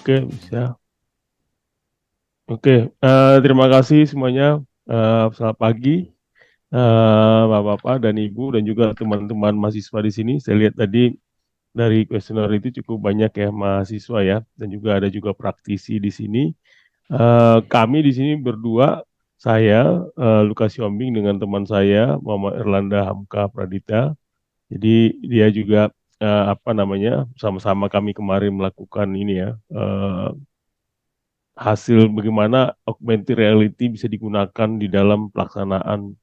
Oke, bisa. Oke, terima kasih semuanya. Selamat pagi, Bapak-bapak dan Ibu dan juga teman-teman mahasiswa di sini. Saya lihat tadi dari kuesioner itu cukup banyak ya mahasiswa ya, dan juga ada juga praktisi di sini. Kami di sini berdua, saya Lukas Yombing dengan teman saya Muhammad Erlanda Hamka Pradita. Jadi dia juga apa namanya, sama-sama kami kemarin melakukan ini ya, hasil bagaimana augmented reality bisa digunakan di dalam pelaksanaan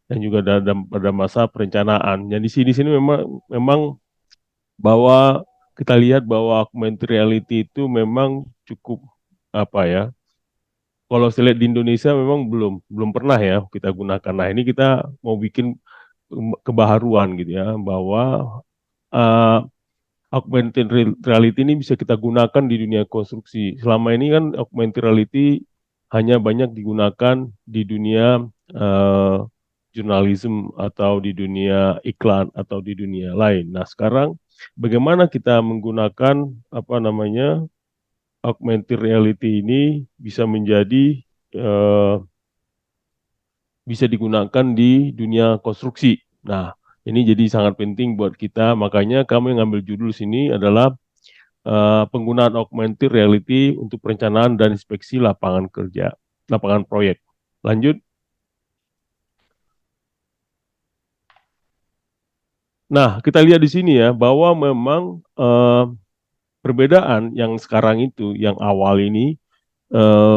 dan juga pada masa perencanaan. Dan di sini memang bahwa kita lihat bahwa augmented reality itu memang cukup apa ya? Kalau saya lihat di Indonesia memang belum pernah ya kita gunakan. Nah, ini kita mau bikin kebaharuan gitu ya, bahwa eh, reality ini bisa kita gunakan di dunia konstruksi. Selama ini kan augmented reality hanya banyak digunakan di dunia eh, jurnalisme atau di dunia iklan atau di dunia lain. Nah, sekarang bagaimana kita menggunakan apa namanya augmented reality ini bisa menjadi eh, bisa digunakan di dunia konstruksi. Nah, ini jadi sangat penting buat kita. Makanya kami ngambil judul sini adalah penggunaan augmented reality untuk perencanaan dan inspeksi lapangan kerja, lapangan proyek. Lanjut. Nah, kita lihat di sini ya bahwa memang perbedaan yang sekarang itu, yang awal ini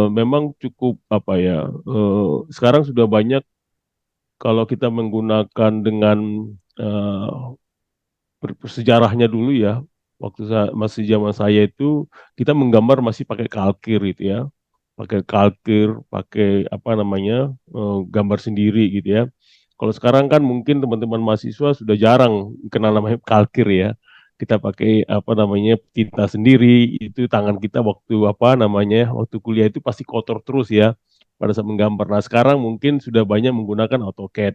memang cukup apa ya? Sekarang sudah banyak kalau kita menggunakan dengan eh, sejarahnya dulu ya. Waktu masih zaman saya itu kita menggambar masih pakai kalkir gitu ya, pakai apa namanya, gambar sendiri gitu ya. Kalau sekarang kan mungkin teman-teman mahasiswa sudah jarang kenal namanya kalkir ya. Kita pakai apa namanya tinta sendiri, itu tangan kita waktu apa namanya waktu kuliah itu pasti kotor terus ya pada saat menggambar. Nah sekarang mungkin sudah banyak menggunakan AutoCAD.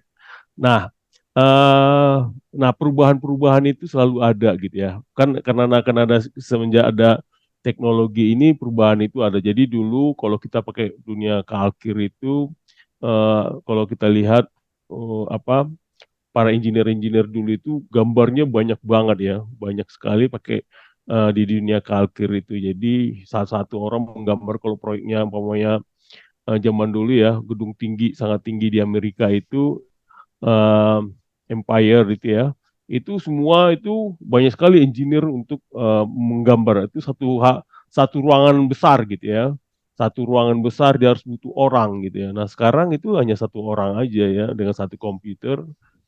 Nah, eh nah perubahan-perubahan itu selalu ada gitu ya. Kan karena akan ada semenjak ada teknologi ini perubahan itu ada. Jadi dulu kalau kita pakai dunia kalkir itu kalau kita lihat apa para engineer-engineer dulu itu gambarnya banyak banget ya, banyak sekali pakai di dunia kalkir itu. Jadi salah satu orang menggambar kalau proyeknya umpamanya zaman dulu ya gedung tinggi sangat tinggi di Amerika itu eh, Empire itu ya. Itu semua itu banyak sekali engineer untuk menggambar. Itu satu ruangan besar gitu ya. Satu ruangan besar dia harus butuh orang gitu ya. Nah, sekarang itu hanya satu orang aja ya dengan satu komputer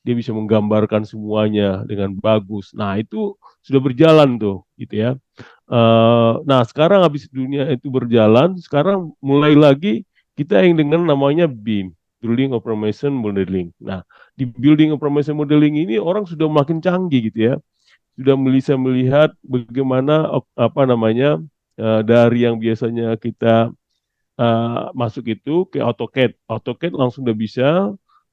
dia bisa menggambarkan semuanya dengan bagus. Nah, itu sudah berjalan tuh gitu ya. Nah, sekarang habis dunia itu berjalan, sekarang mulai lagi kita yang dengan namanya BIM, Building Information Modeling. Nah, di Building Information Modeling ini orang sudah makin canggih gitu ya, sudah bisa melihat bagaimana apa namanya dari yang biasanya kita masuk itu ke AutoCAD. AutoCAD langsung udah bisa.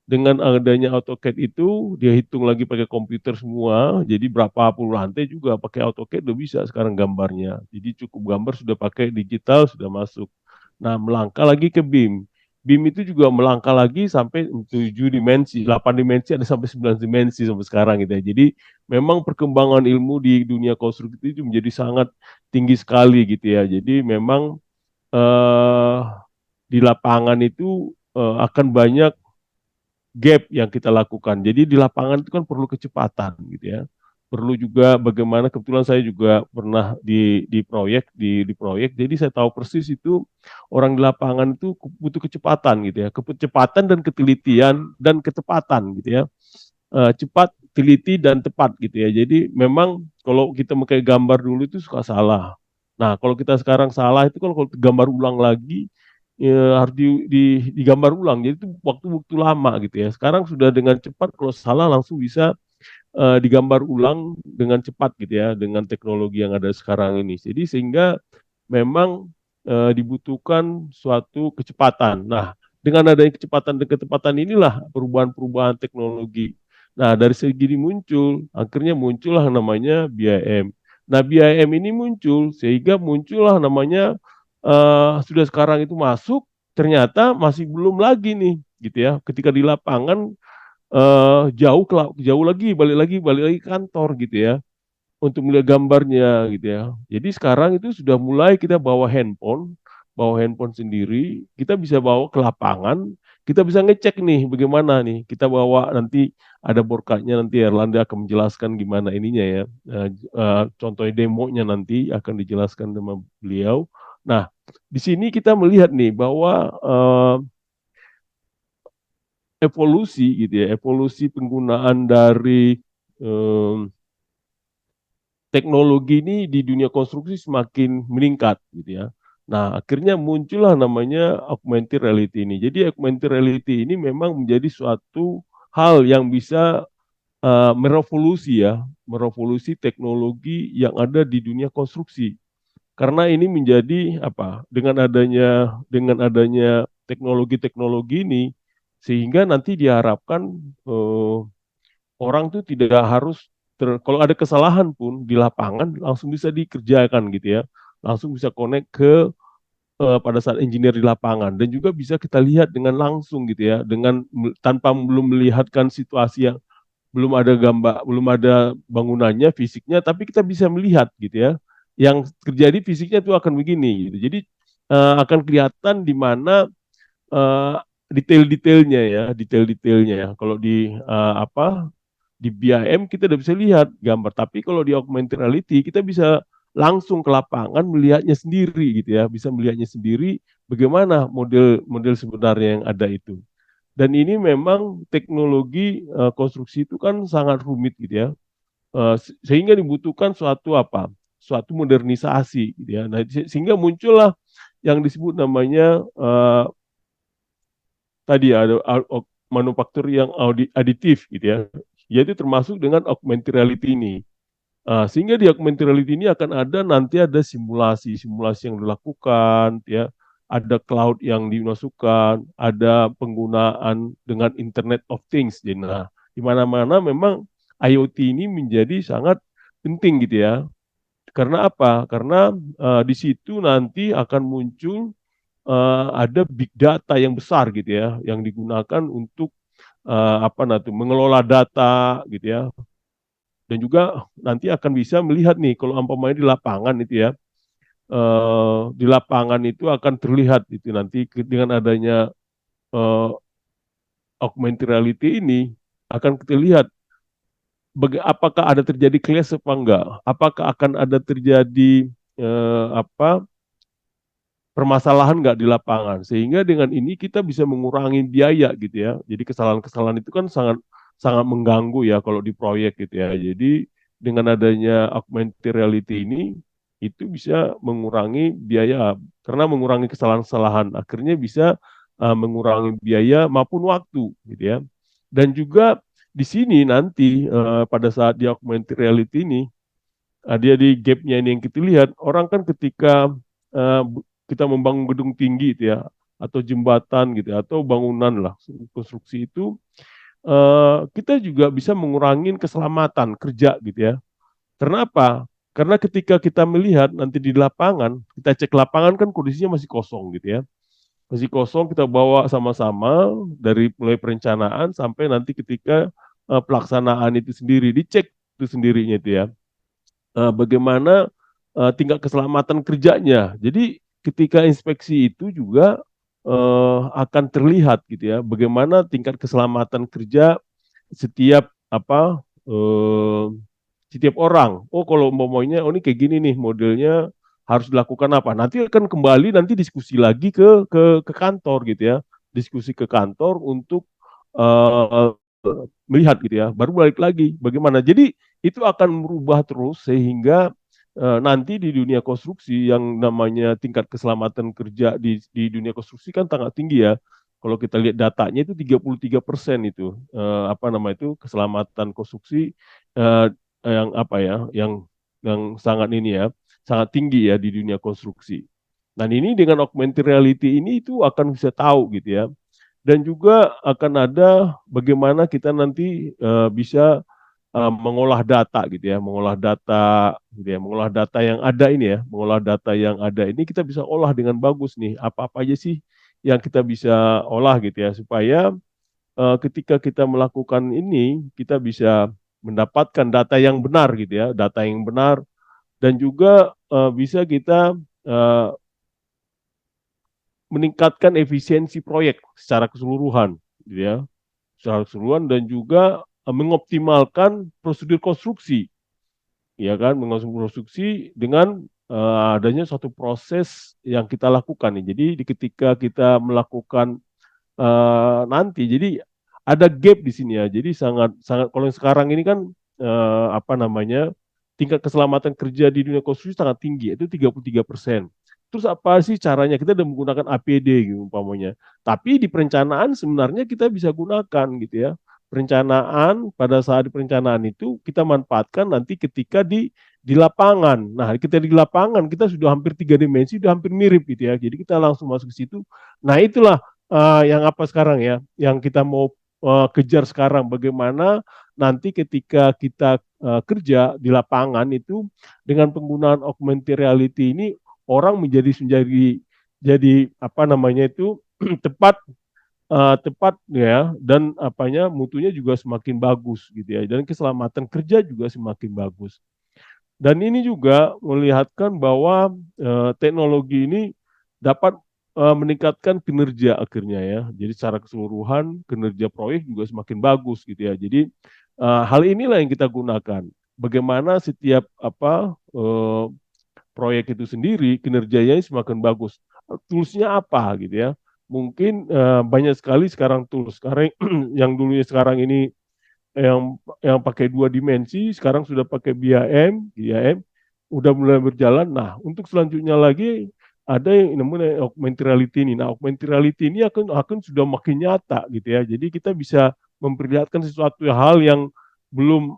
Dengan adanya AutoCAD itu dia hitung lagi pakai komputer semua. Jadi berapa puluh lantai juga pakai AutoCAD udah bisa sekarang gambarnya. Jadi cukup gambar sudah pakai digital sudah masuk. Nah, melangkah lagi ke BIM. BIM itu juga melangkah lagi sampai 7 dimensi, 8 dimensi ada sampai 9 dimensi sampai sekarang gitu ya. Jadi memang perkembangan ilmu di dunia konstruksi itu menjadi sangat tinggi sekali gitu ya. Jadi memang eh, di lapangan itu akan banyak gap yang kita lakukan. Jadi di lapangan itu kan perlu kecepatan gitu ya. Perlu juga bagaimana kebetulan saya juga pernah di proyek. Jadi saya tahu persis itu orang di lapangan itu butuh kecepatan gitu ya. Kecepatan dan ketelitian dan ketepatan gitu ya. Cepat, teliti dan tepat gitu ya. Jadi memang kalau kita pakai gambar dulu itu suka salah. Nah, kalau kita sekarang salah itu kalau gambar ulang lagi ya, harus digambar ulang. Jadi itu waktu-waktu lama gitu ya. Sekarang sudah dengan cepat kalau salah langsung bisa digambar ulang dengan cepat gitu ya dengan teknologi yang ada sekarang ini. Jadi sehingga memang dibutuhkan suatu kecepatan. Nah, dengan adanya kecepatan dan ketepatan inilah perubahan-perubahan teknologi. Nah, dari segi ini muncul, akhirnya muncullah namanya BIM, Nah, BIM ini muncul sehingga muncullah namanya sudah sekarang itu masuk, ternyata masih belum lagi nih, gitu ya. Ketika di lapangan jauh lagi, balik lagi ke kantor gitu ya, untuk melihat gambarnya gitu ya. Jadi sekarang itu sudah mulai kita bawa handphone sendiri, kita bisa bawa ke lapangan, kita bisa ngecek nih bagaimana nih, kita bawa nanti ada borkatnya, nanti Erlanda akan menjelaskan gimana ininya ya, contohnya demonya nanti akan dijelaskan sama beliau. Nah, di sini kita melihat nih bahwa evolusi gitu ya, evolusi penggunaan dari em, teknologi ini di dunia konstruksi semakin meningkat gitu ya. Nah, akhirnya muncullah namanya augmented reality ini. Jadi augmented reality ini memang menjadi suatu hal yang bisa merevolusi ya, merevolusi teknologi yang ada di dunia konstruksi. Karena ini menjadi apa? Dengan adanya teknologi-teknologi ini, sehingga nanti diharapkan eh, orang tuh tidak harus kalau ada kesalahan pun di lapangan langsung bisa dikerjakan gitu ya, langsung bisa connect ke pada saat engineer di lapangan, dan juga bisa kita lihat dengan langsung gitu ya, tanpa belum melihatkan situasi yang belum ada gambar, belum ada bangunannya fisiknya, tapi kita bisa melihat gitu ya, yang terjadi fisiknya itu akan begini gitu. Jadi akan kelihatan di mana eh, detail-detailnya ya, detail-detailnya ya. Kalau di BIM kita udah bisa lihat gambar, tapi kalau di augmented reality kita bisa langsung ke lapangan melihatnya sendiri gitu ya, bisa melihatnya sendiri bagaimana model-model sebenarnya yang ada itu. Dan ini memang teknologi konstruksi itu kan sangat rumit gitu ya, sehingga dibutuhkan suatu modernisasi gitu ya. Nah, sehingga muncullah yang disebut namanya tadi ada manufaktur yang aditif gitu ya, yaitu termasuk dengan augmented reality ini. Sehingga di augmented reality ini akan nanti ada simulasi yang dilakukan ya, ada cloud yang dimasukkan, ada penggunaan dengan Internet of Things. Jadi, nah, di mana-mana memang IoT ini menjadi sangat penting gitu ya. Karena apa? Karena di situ nanti akan muncul ada big data yang besar gitu ya, yang digunakan untuk mengelola data gitu ya, dan juga nanti akan bisa melihat nih kalau umpamanya di lapangan itu ya, di lapangan itu akan terlihat itu nanti dengan adanya eh, augmented reality ini akan kita lihat apakah ada terjadi clash apa enggak, apakah akan ada terjadi eh, apa permasalahan nggak di lapangan, sehingga dengan ini kita bisa mengurangi biaya gitu ya. Jadi kesalahan-kesalahan itu kan sangat sangat mengganggu ya kalau di proyek gitu ya. Jadi dengan adanya augmented reality ini itu bisa mengurangi biaya, karena mengurangi kesalahan-kesalahan akhirnya bisa mengurangi biaya maupun waktu gitu ya. Dan juga di sini nanti pada saat di augmented reality ini, dia di gapnya ini yang kita lihat, orang kan ketika uh, kita membangun gedung tinggi itu ya, atau jembatan gitu ya, atau bangunan lah, konstruksi itu, kita juga bisa mengurangi keselamatan kerja gitu ya. Karena apa? Karena ketika kita melihat nanti di lapangan, kita cek lapangan kan kondisinya masih kosong gitu ya. Masih kosong, kita bawa sama-sama dari mulai perencanaan sampai nanti ketika pelaksanaan itu sendiri, dicek itu sendirinya itu ya, bagaimana tingkat keselamatan kerjanya. Jadi ketika inspeksi itu juga akan terlihat gitu ya, bagaimana tingkat keselamatan kerja setiap eh, setiap orang. Oh, kalau umpamanya oh ini kayak gini nih modelnya, harus dilakukan apa. Nanti akan kembali nanti diskusi lagi ke kantor gitu ya. Diskusi ke kantor untuk eh, melihat gitu ya. Baru balik lagi bagaimana. Jadi itu akan merubah terus sehingga nanti di dunia konstruksi yang namanya tingkat keselamatan kerja di dunia konstruksi kan sangat tinggi ya. Kalau kita lihat datanya itu 33% itu itu keselamatan konstruksi eh, yang yang sangat ini ya, sangat tinggi ya di dunia konstruksi. Dan ini dengan augmented reality ini itu akan bisa tahu gitu ya. Dan juga akan ada bagaimana kita nanti bisa mengolah data gitu ya, mengolah data gitu ya, mengolah data yang ada ini ya, mengolah data yang ada ini kita bisa olah dengan bagus nih. Apa-apa aja sih yang kita bisa olah gitu ya, supaya ketika kita melakukan ini kita bisa mendapatkan data yang benar gitu ya, data yang benar dan juga bisa kita eh, meningkatkan efisiensi proyek secara keseluruhan gitu ya, secara keseluruhan dan juga mengoptimalkan prosedur konstruksi ya kan, mengkonstruksi dengan adanya suatu proses yang kita lakukan nih. Jadi ketika kita melakukan nanti, jadi ada gap di sini ya. Jadi sangat sangat kalau yang sekarang ini kan apa namanya tingkat keselamatan kerja di dunia konstruksi sangat tinggi, itu 33%. Terus apa sih caranya? Kita udah menggunakan APD gitu umpamanya. Tapi di perencanaan sebenarnya kita bisa gunakan gitu ya. Perencanaan pada saat di perencanaan itu kita manfaatkan nanti ketika di lapangan. Nah, kita di lapangan kita sudah hampir 3 dimensi, sudah hampir mirip gitu ya. Jadi kita langsung masuk ke situ. Nah, itulah yang apa sekarang ya, yang kita mau kejar sekarang. Bagaimana nanti ketika kita kerja di lapangan itu dengan penggunaan augmented reality ini orang jadi apa namanya itu tepat tepat ya dan apanya mutunya juga semakin bagus gitu ya dan keselamatan kerja juga semakin bagus. Dan ini juga melihatkan bahwa teknologi ini dapat meningkatkan kinerja akhirnya ya. Jadi secara keseluruhan kinerja proyek juga semakin bagus gitu ya. Jadi hal inilah yang kita gunakan. Bagaimana setiap proyek itu sendiri kinerjanya semakin bagus. Toolsnya apa gitu ya? Mungkin banyak sekali sekarang tools. Sekarang yang dulunya sekarang ini yang pakai 2 dimensi sekarang sudah pakai BIM udah mulai berjalan. Nah, untuk selanjutnya lagi ada yang namanya augmented reality ini. Nah, augmented reality ini akan sudah makin nyata gitu ya. Jadi kita bisa memperlihatkan sesuatu hal yang belum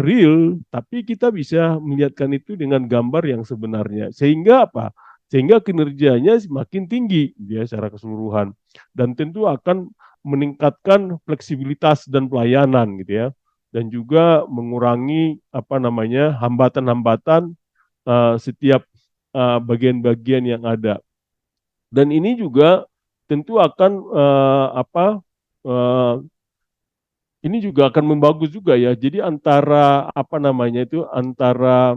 real, tapi kita bisa melihatkan itu dengan gambar yang sebenarnya. Sehingga apa? Sehingga kinerjanya semakin tinggi ya secara keseluruhan dan tentu akan meningkatkan fleksibilitas dan pelayanan gitu ya dan juga mengurangi apa namanya hambatan-hambatan setiap bagian-bagian yang ada dan ini juga tentu akan uh, ini juga akan membagus juga ya jadi antara apa namanya itu antara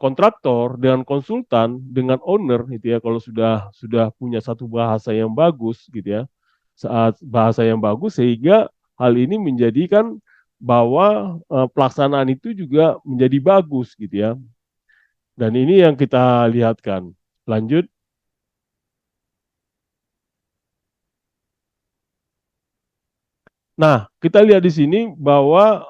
kontraktor dengan konsultan dengan owner gitu ya kalau sudah punya satu bahasa yang bagus gitu ya saat bahasa yang bagus sehingga hal ini menjadikan bahwa pelaksanaan itu juga menjadi bagus gitu ya dan ini yang kita lihatkan lanjut. Nah kita lihat di sini bahwa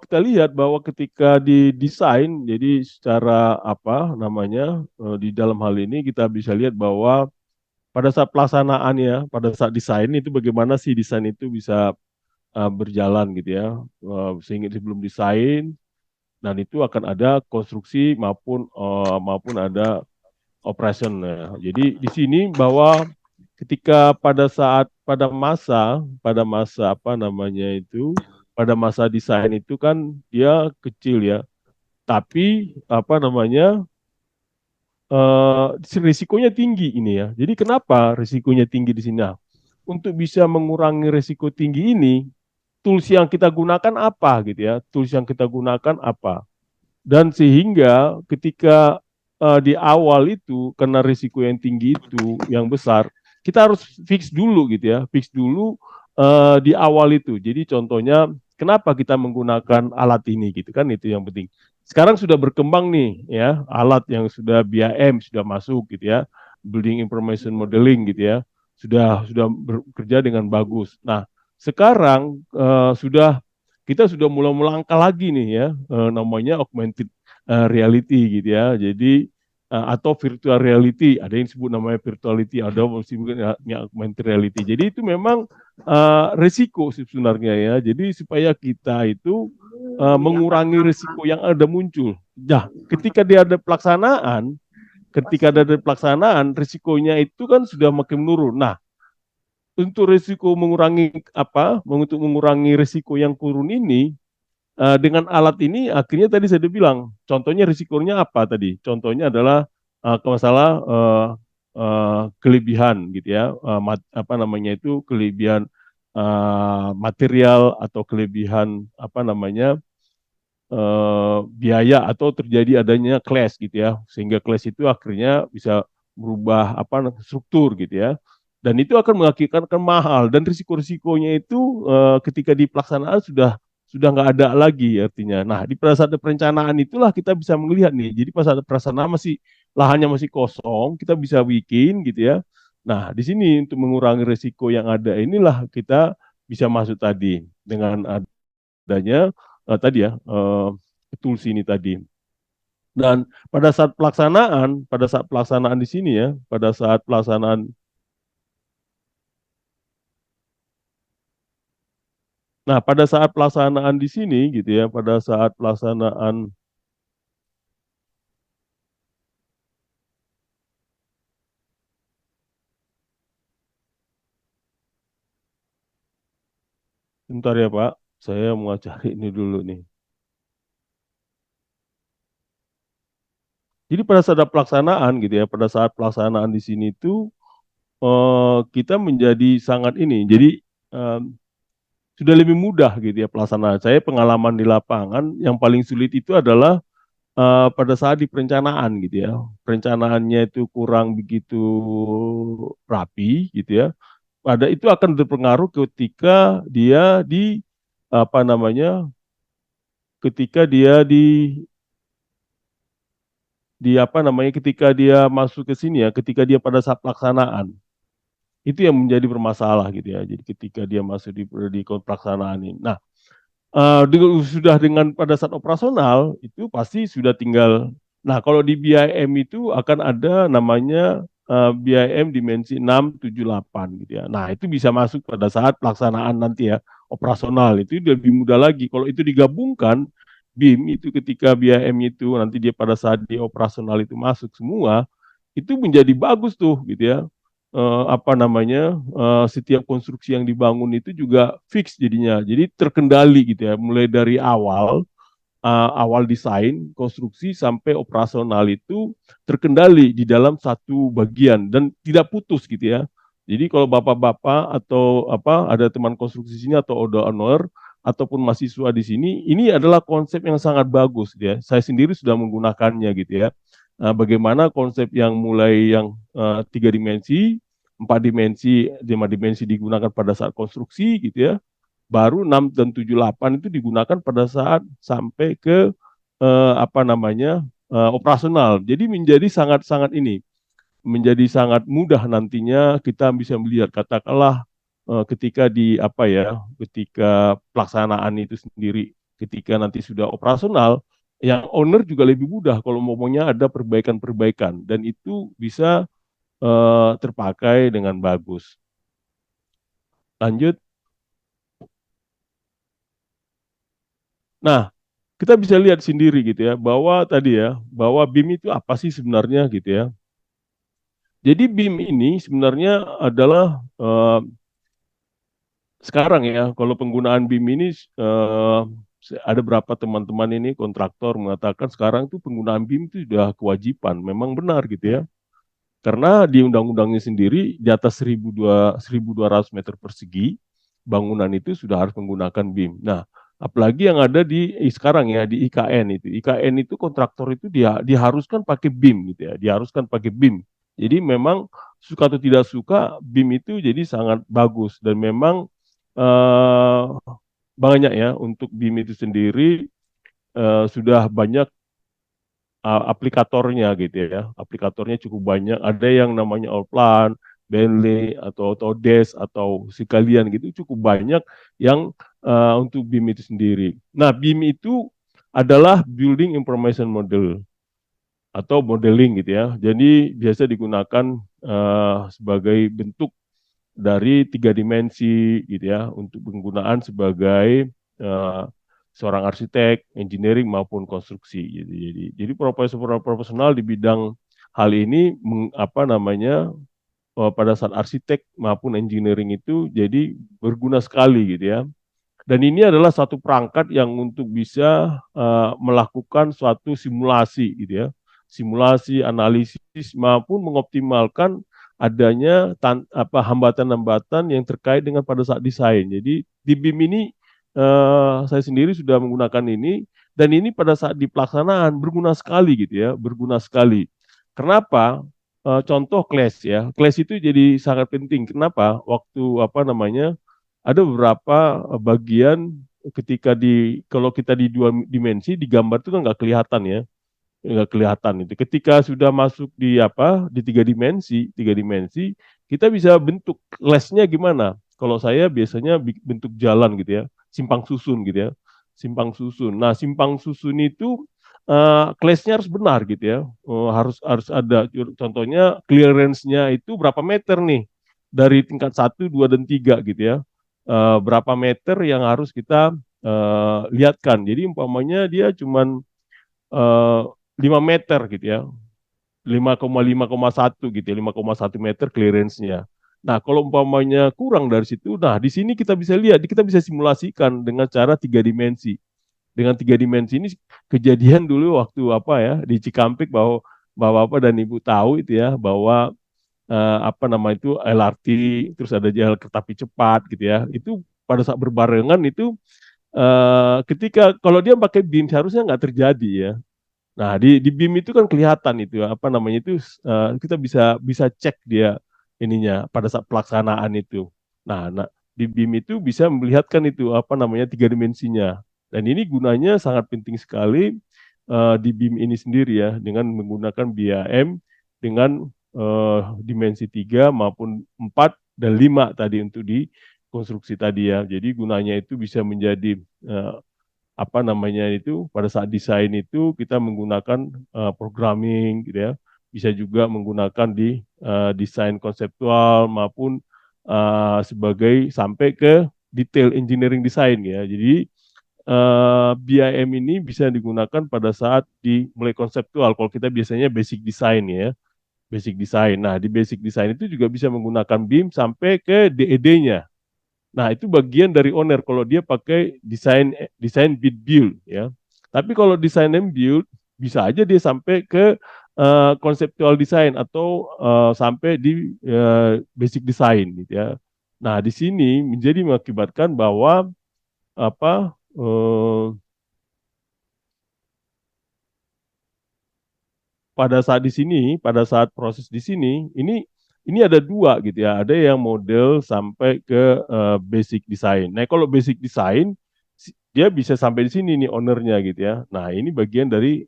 kita lihat bahwa ketika didesain, jadi secara apa namanya di dalam hal ini kita bisa lihat bahwa pada saat pelaksanaan ya, pada saat desain itu bagaimana sih desain itu bisa berjalan gitu ya, sehingga sebelum desain dan itu akan ada konstruksi maupun ada operation. Ya. Jadi di sini bahwa ketika pada masa apa namanya itu pada masa desain itu kan dia kecil ya tapi apa namanya risikonya tinggi ini ya jadi kenapa risikonya tinggi di sini. Nah, untuk bisa mengurangi risiko tinggi ini tools yang kita gunakan apa gitu ya tools yang kita gunakan apa dan sehingga ketika di awal itu karena risiko yang tinggi itu yang besar, kita harus fix dulu gitu ya, fix dulu di awal itu. Jadi contohnya kenapa kita menggunakan alat ini gitu kan itu yang penting. Sekarang sudah berkembang nih ya alat yang sudah BIM sudah masuk gitu ya, Building Information Modeling gitu ya, sudah bekerja dengan bagus. Nah sekarang kita sudah mulai melangkah lagi nih ya namanya augmented reality gitu ya. Jadi atau virtual reality, ada yang disebut namanya virtuality, ada yang disebut augmented reality. Jadi itu memang resiko sebenarnya ya. Jadi supaya kita itu mengurangi risiko yang ada muncul. Nah, ketika ada pelaksanaan, risikonya itu kan sudah makin menurun. Nah, untuk risiko mengurangi apa, untuk mengurangi risiko yang turun ini, dengan alat ini akhirnya tadi saya udah bilang, contohnya risikonya apa tadi? Contohnya adalah masalah kelebihan gitu ya, apa namanya itu kelebihan material atau kelebihan apa namanya biaya atau terjadi adanya clash gitu ya, sehingga clash itu akhirnya bisa merubah apa struktur gitu ya, dan itu akan mengakibatkan mahal dan risiko-risikonya itu ketika di pelaksanaan sudah nggak ada lagi artinya. Nah di pada saat perencanaan itulah kita bisa melihat nih, jadi pada saat pelaksanaan masih lahannya masih kosong, kita bisa bikin gitu ya. Nah di sini untuk mengurangi risiko yang ada inilah kita bisa masuk tadi dengan adanya tadi ya tools ini tadi. Dan pada saat pelaksanaan di sini ya, pada saat pelaksanaan, nah pada saat pelaksanaan di sini gitu ya, pada saat pelaksanaan, bentar ya Pak, saya mau cari ini dulu nih. Jadi pada saat pelaksanaan gitu ya, pada saat pelaksanaan di sini tuh kita menjadi sangat ini. Jadi eh, sudah lebih mudah gitu ya pelaksanaan. Saya pengalaman di lapangan yang paling sulit itu adalah pada saat di perencanaan gitu ya. Perencanaannya itu kurang begitu rapi gitu ya. Pada itu akan berpengaruh ketika dia di apa namanya? Ketika dia di apa namanya? Ketika dia masuk ke sini ya, ketika dia pada saat pelaksanaan. Itu yang menjadi bermasalah gitu ya. Jadi ketika dia masuk di pelaksanaan ini. Nah, sudah dengan pada saat operasional itu pasti sudah tinggal. Nah, kalau di BIM itu akan ada namanya BIM dimensi 6, 7, 8 gitu ya. Nah, itu bisa masuk pada saat pelaksanaan nanti ya, operasional itu lebih mudah lagi. Kalau itu digabungkan BIM itu ketika BIM itu nanti dia pada saat di operasional itu masuk semua, itu menjadi bagus tuh gitu ya. Apa namanya setiap konstruksi yang dibangun itu juga fix jadinya, jadi terkendali gitu ya, mulai dari awal desain konstruksi sampai operasional itu terkendali di dalam satu bagian dan tidak putus gitu ya. Jadi kalau bapak-bapak atau apa ada teman konstruksi sini atau owner ataupun mahasiswa di sini, ini adalah konsep yang sangat bagus gitu ya. Saya sendiri sudah menggunakannya gitu ya. Bagaimana konsep yang mulai yang tiga dimensi, empat dimensi, lima dimensi digunakan pada saat konstruksi gitu ya, baru 6 dan 7 8 itu digunakan pada saat sampai ke apa namanya operasional. Jadi menjadi sangat-sangat ini, menjadi sangat mudah nantinya kita bisa melihat katakanlah ketika di apa ya, ketika pelaksanaan itu sendiri, ketika nanti sudah operasional, yang owner juga lebih mudah kalau ngomongnya ada perbaikan-perbaikan dan itu bisa terpakai dengan bagus. Lanjut. Nah, kita bisa lihat sendiri gitu ya, bahwa tadi ya, bahwa BIM itu apa sih sebenarnya gitu ya. Jadi BIM ini sebenarnya adalah sekarang ya, kalau penggunaan BIM ini ada berapa teman-teman ini kontraktor mengatakan sekarang itu penggunaan BIM itu sudah kewajiban, memang benar gitu ya. Karena di undang-undangnya sendiri di atas 1.200 meter persegi bangunan itu sudah harus menggunakan BIM. Nah, apalagi yang ada di sekarang ya di IKN itu. IKN itu kontraktor itu dia diharuskan pakai BIM gitu ya, diharuskan pakai BIM. Jadi memang suka atau tidak suka BIM itu jadi sangat bagus dan memang eh, banyak ya untuk BIM itu sendiri sudah banyak aplikatornya gitu ya. Aplikatornya cukup banyak. Ada yang namanya Allplan, Bentley atau Autodesk atau sekalian gitu cukup banyak yang untuk BIM itu sendiri. Nah, BIM itu adalah Building Information Model atau modeling gitu ya. Jadi biasa digunakan sebagai bentuk dari tiga dimensi gitu ya untuk penggunaan sebagai uh, seorang arsitek, engineering maupun konstruksi gitu. Jadi profesional di bidang hal ini apa namanya pada saat arsitek maupun engineering itu jadi berguna sekali gitu ya. Dan ini adalah satu perangkat yang untuk bisa melakukan suatu simulasi gitu ya. Simulasi, analisis maupun mengoptimalkan adanya hambatan-hambatan yang terkait dengan pada saat desain. Jadi di BIM ini saya sendiri sudah menggunakan ini dan ini pada saat di pelaksanaan berguna sekali gitu ya, berguna sekali. Kenapa? Contoh clash ya. Clash itu jadi sangat penting. Kenapa? Waktu apa namanya? Ada beberapa bagian ketika kalau kita di dua dimensi di gambar itu kan nggak kelihatan itu. Ketika sudah masuk di tiga dimensi kita bisa bentuk lesnya gimana. Kalau saya biasanya bentuk jalan gitu ya, simpang susun gitu ya, simpang susun. Nah simpang susun itu clash-nya harus benar gitu ya. Harus harus ada contohnya clearance-nya itu berapa meter nih dari tingkat 1, 2, dan 3 gitu ya. Berapa meter yang harus kita lihatkan. Jadi umpamanya dia cuman eh, 5 meter gitu ya, 5,1 gitu ya, 5,1 meter clearance-nya. Nah, kalau umpamanya kurang dari situ, nah di sini kita bisa lihat, kita bisa simulasikan dengan cara 3 dimensi. Dengan 3 dimensi ini kejadian dulu waktu apa ya di Cikampek bahwa Bapak dan Ibu tahu itu ya bahwa apa nama itu LRT terus ada jalan kereta api cepat gitu ya. Itu pada saat berbarengan itu ketika kalau dia pakai BIM seharusnya nggak terjadi ya. Nah, di BIM itu kan kelihatan itu apa namanya itu kita bisa bisa cek dia ininya pada saat pelaksanaan itu. Nah, di BIM itu bisa melihatkan itu apa namanya 3 dimensinya. Dan ini gunanya sangat penting sekali di BIM ini sendiri ya dengan menggunakan BIM dengan dimensi 3 maupun 4 dan 5 tadi untuk di konstruksi tadi ya. Jadi gunanya itu bisa menjadi eh, apa namanya itu pada saat desain itu kita menggunakan programming gitu ya, bisa juga menggunakan di desain konseptual maupun sebagai sampai ke detail engineering design ya. Jadi BIM ini bisa digunakan pada saat di mulai konseptual. Kalau kita biasanya basic design ya, basic design. Nah, di basic design itu juga bisa menggunakan BIM sampai ke DED-nya. Nah, itu bagian dari owner kalau dia pakai desain desain bid build ya. Tapi kalau desain and build bisa aja dia sampai ke konseptual design atau sampai di basic design gitu ya. Nah, di sini menjadi mengakibatkan bahwa apa pada saat di sini, pada saat proses di sini, ini ada dua gitu ya. Ada yang model sampai ke basic design. Nah, kalau basic design dia bisa sampai di sini nih ownernya gitu ya. Nah, ini bagian dari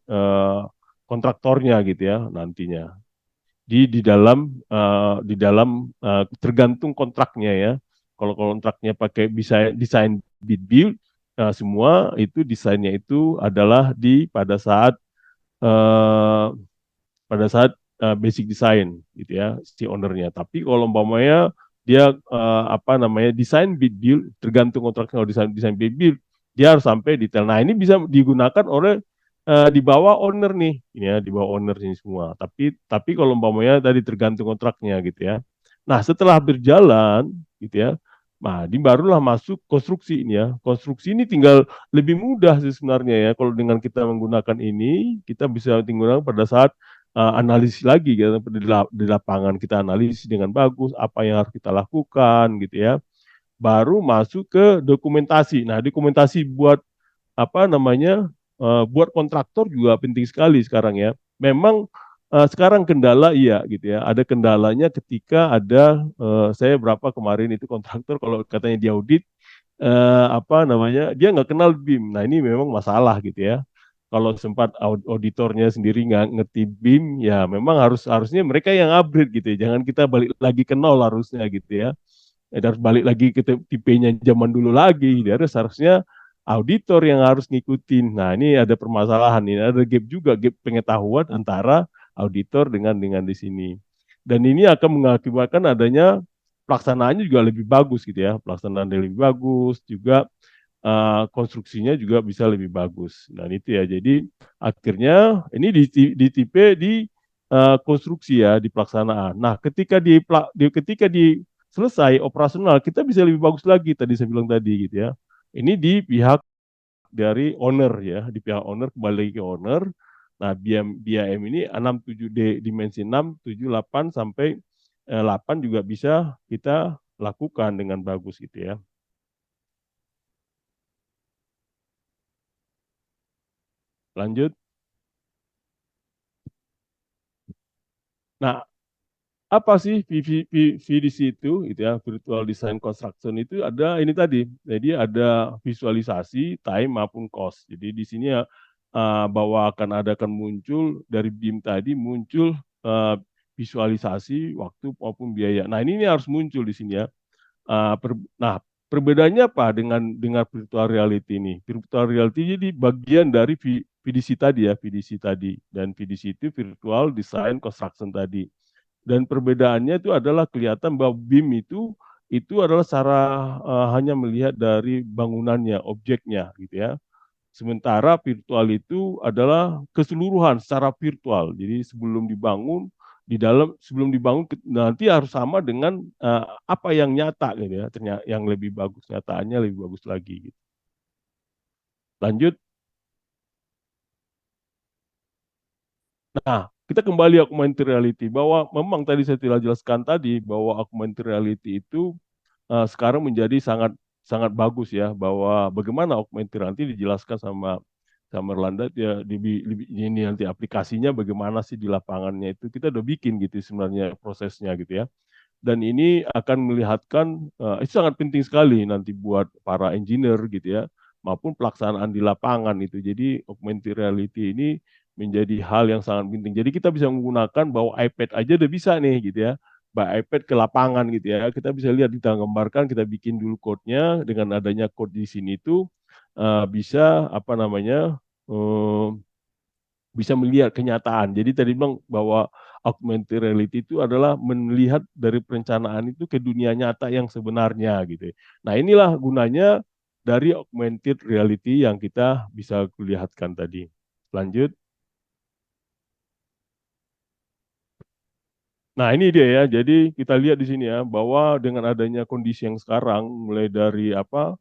kontraktornya gitu ya nantinya. Di dalam tergantung kontraknya ya. Kalau kontraknya pakai bisa desain bid build, semua itu desainnya itu adalah di eh, pada saat basic design gitu ya si ownernya. Tapi kalau umpamanya dia apa namanya desain bid build tergantung kontraknya kalau desain desain bid build dia harus sampai detail. Nah ini bisa digunakan oleh di bawah owner nih, ini ya di bawah owner ini semua. Tapi kalau umpamanya tadi tergantung kontraknya gitu ya. Nah setelah berjalan gitu ya, nah ini barulah masuk konstruksi ini ya. Konstruksi ini tinggal lebih mudah sih sebenarnya ya. Kalau dengan kita menggunakan ini, kita bisa tinggal pada saat analisis lagi gitu di lapangan kita analisis dengan bagus apa yang harus kita lakukan gitu ya baru masuk ke dokumentasi. Nah dokumentasi buat apa namanya buat kontraktor juga penting sekali sekarang ya. Memang sekarang kendala iya gitu ya ada kendalanya ketika ada saya berapa kemarin itu kontraktor kalau katanya diaudit apa namanya dia nggak kenal BIM. Nah ini memang masalah gitu ya. Kalau sempat auditornya sendiri nggak ngerti BIM, ya memang harusnya mereka yang upgrade gitu ya. Jangan kita balik lagi ke nol harusnya gitu ya. Harus balik lagi ke tipenya zaman dulu lagi. Dia harusnya auditor yang harus ngikutin. Nah ini ada permasalahan ini, ada gap juga, gap pengetahuan antara auditor dengan di sini. Dan ini akan mengakibatkan adanya pelaksanaannya juga lebih bagus gitu ya, pelaksanaan lebih bagus juga konstruksinya juga bisa lebih bagus. Nah itu ya, jadi akhirnya ini di tipe di konstruksi ya di pelaksanaan. Nah, ketika di selesai operasional, kita bisa lebih bagus lagi tadi saya bilang tadi gitu ya. Ini di pihak dari owner ya, di pihak owner kembali lagi ke owner. Nah, BIM ini 67D dimensi 6, 7, 8 sampai 8 juga bisa kita lakukan dengan bagus gitu ya. Lanjut. Nah, apa sih VDC itu gitu ya, Virtual Design Construction itu ada ini tadi. Jadi ada visualisasi time maupun cost. Jadi di sini ya bahwa akan muncul dari BIM tadi muncul uh, visualisasi waktu maupun biaya. Nah, ini harus muncul di sini ya. Nah, perbedaannya apa dengan virtual reality ini? Virtual reality jadi bagian dari VDC tadi ya, VDC tadi. Dan VDC itu Virtual Design Construction tadi. Dan perbedaannya itu adalah kelihatan bahwa BIM itu adalah cara hanya melihat dari bangunannya, objeknya gitu ya. Sementara virtual itu adalah keseluruhan secara virtual. Jadi sebelum dibangun nanti harus sama dengan apa yang nyata gitu ya. Ternyata yang lebih bagus nyataannya lebih bagus lagi gitu. Lanjut. Nah, kita kembali augmented reality bahwa memang tadi saya telah jelaskan tadi bahwa augmented reality itu sekarang menjadi sangat sangat bagus ya bahwa bagaimana augmented nanti dijelaskan sama sama Erlanda ya ini nanti aplikasinya bagaimana sih di lapangannya itu kita udah bikin gitu sebenarnya prosesnya gitu ya dan ini akan melihatkan itu sangat penting sekali nanti buat para engineer gitu ya maupun pelaksanaan di lapangan itu jadi augmented reality ini menjadi hal yang sangat penting jadi kita bisa menggunakan bawa iPad aja udah bisa nih gitu ya bawa iPad ke lapangan gitu ya kita bisa lihat kita gambarkan kita bikin dulu code-nya dengan adanya code di sini itu bisa apa namanya eh, bisa melihat kenyataan. Jadi tadi bilang bahwa augmented reality itu adalah melihat dari perencanaan itu ke dunia nyata yang sebenarnya gitu. Nah, inilah gunanya dari augmented reality yang kita bisa lihatkan tadi. Lanjut. Nah, ini dia ya. Jadi kita lihat di sini ya bahwa dengan adanya kondisi yang sekarang mulai dari apa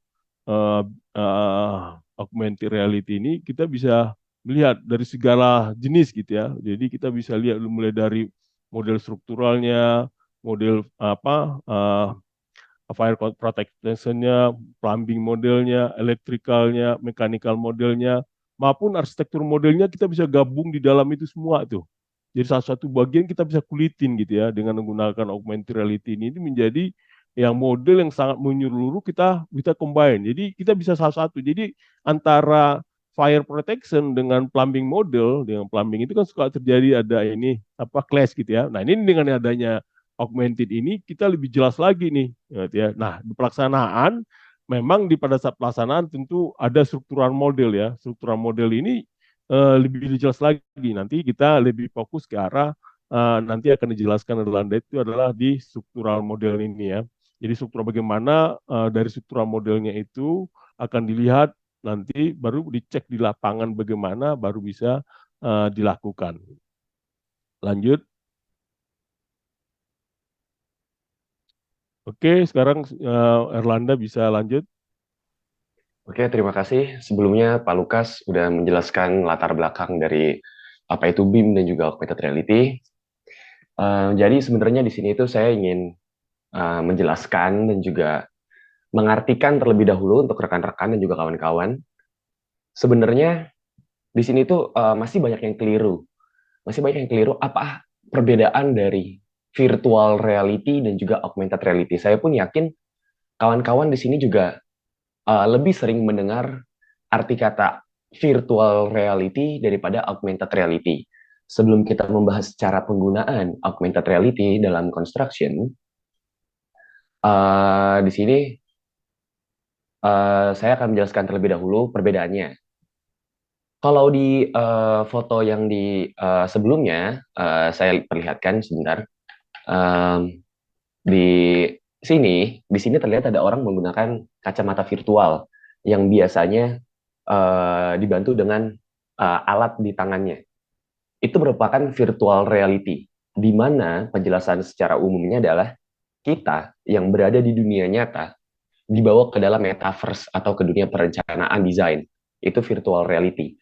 eh, eh, augmented reality ini kita bisa melihat dari segala jenis gitu ya. Jadi kita bisa lihat mulai dari model strukturalnya, model apa fire protection-nya, plumbing modelnya, electricalnya, mechanical modelnya, maupun arsitektur modelnya kita bisa gabung di dalam itu semua tuh. Jadi salah satu bagian kita bisa kulitin gitu ya dengan menggunakan augmented reality ini menjadi yang model yang sangat menyeluruh kita bisa combine. Jadi kita bisa salah satu. Jadi antara fire protection dengan plumbing model dengan plumbing itu kan suka terjadi ada ini apa clash gitu ya. Nah ini dengan adanya augmented ini kita lebih jelas lagi nih gitu ya. Nah di pelaksanaan memang di pada saat pelaksanaan tentu ada struktural model ya. Struktural model ini lebih jelas lagi. Nanti kita lebih fokus ke arah nanti akan dijelaskan Erlanda itu adalah di struktural model ini ya. Jadi struktural bagaimana dari struktural modelnya itu akan dilihat nanti baru dicek di lapangan bagaimana baru bisa dilakukan. Lanjut. Oke, sekarang Erlanda bisa lanjut. Oke, terima kasih. Sebelumnya Pak Lukas sudah menjelaskan latar belakang dari apa itu BIM dan juga augmented reality. Jadi sebenarnya di sini itu saya ingin menjelaskan dan juga mengartikan terlebih dahulu untuk rekan-rekan dan juga kawan-kawan. Sebenarnya di sini tuh masih banyak yang keliru. Masih banyak yang keliru apa perbedaan dari virtual reality dan juga augmented reality. Saya pun yakin kawan-kawan di sini juga lebih sering mendengar arti kata virtual reality daripada augmented reality. Sebelum kita membahas cara penggunaan augmented reality dalam construction, di sini saya akan menjelaskan terlebih dahulu perbedaannya. Kalau di foto yang di sebelumnya, saya perlihatkan sebentar. Um, di di sini terlihat ada orang menggunakan kacamata virtual yang biasanya dibantu dengan alat di tangannya. itu merupakan virtual reality, di mana penjelasan secara umumnya adalah kita yang berada di dunia nyata dibawa ke dalam metaverse atau ke dunia perencanaan desain. Itu virtual reality.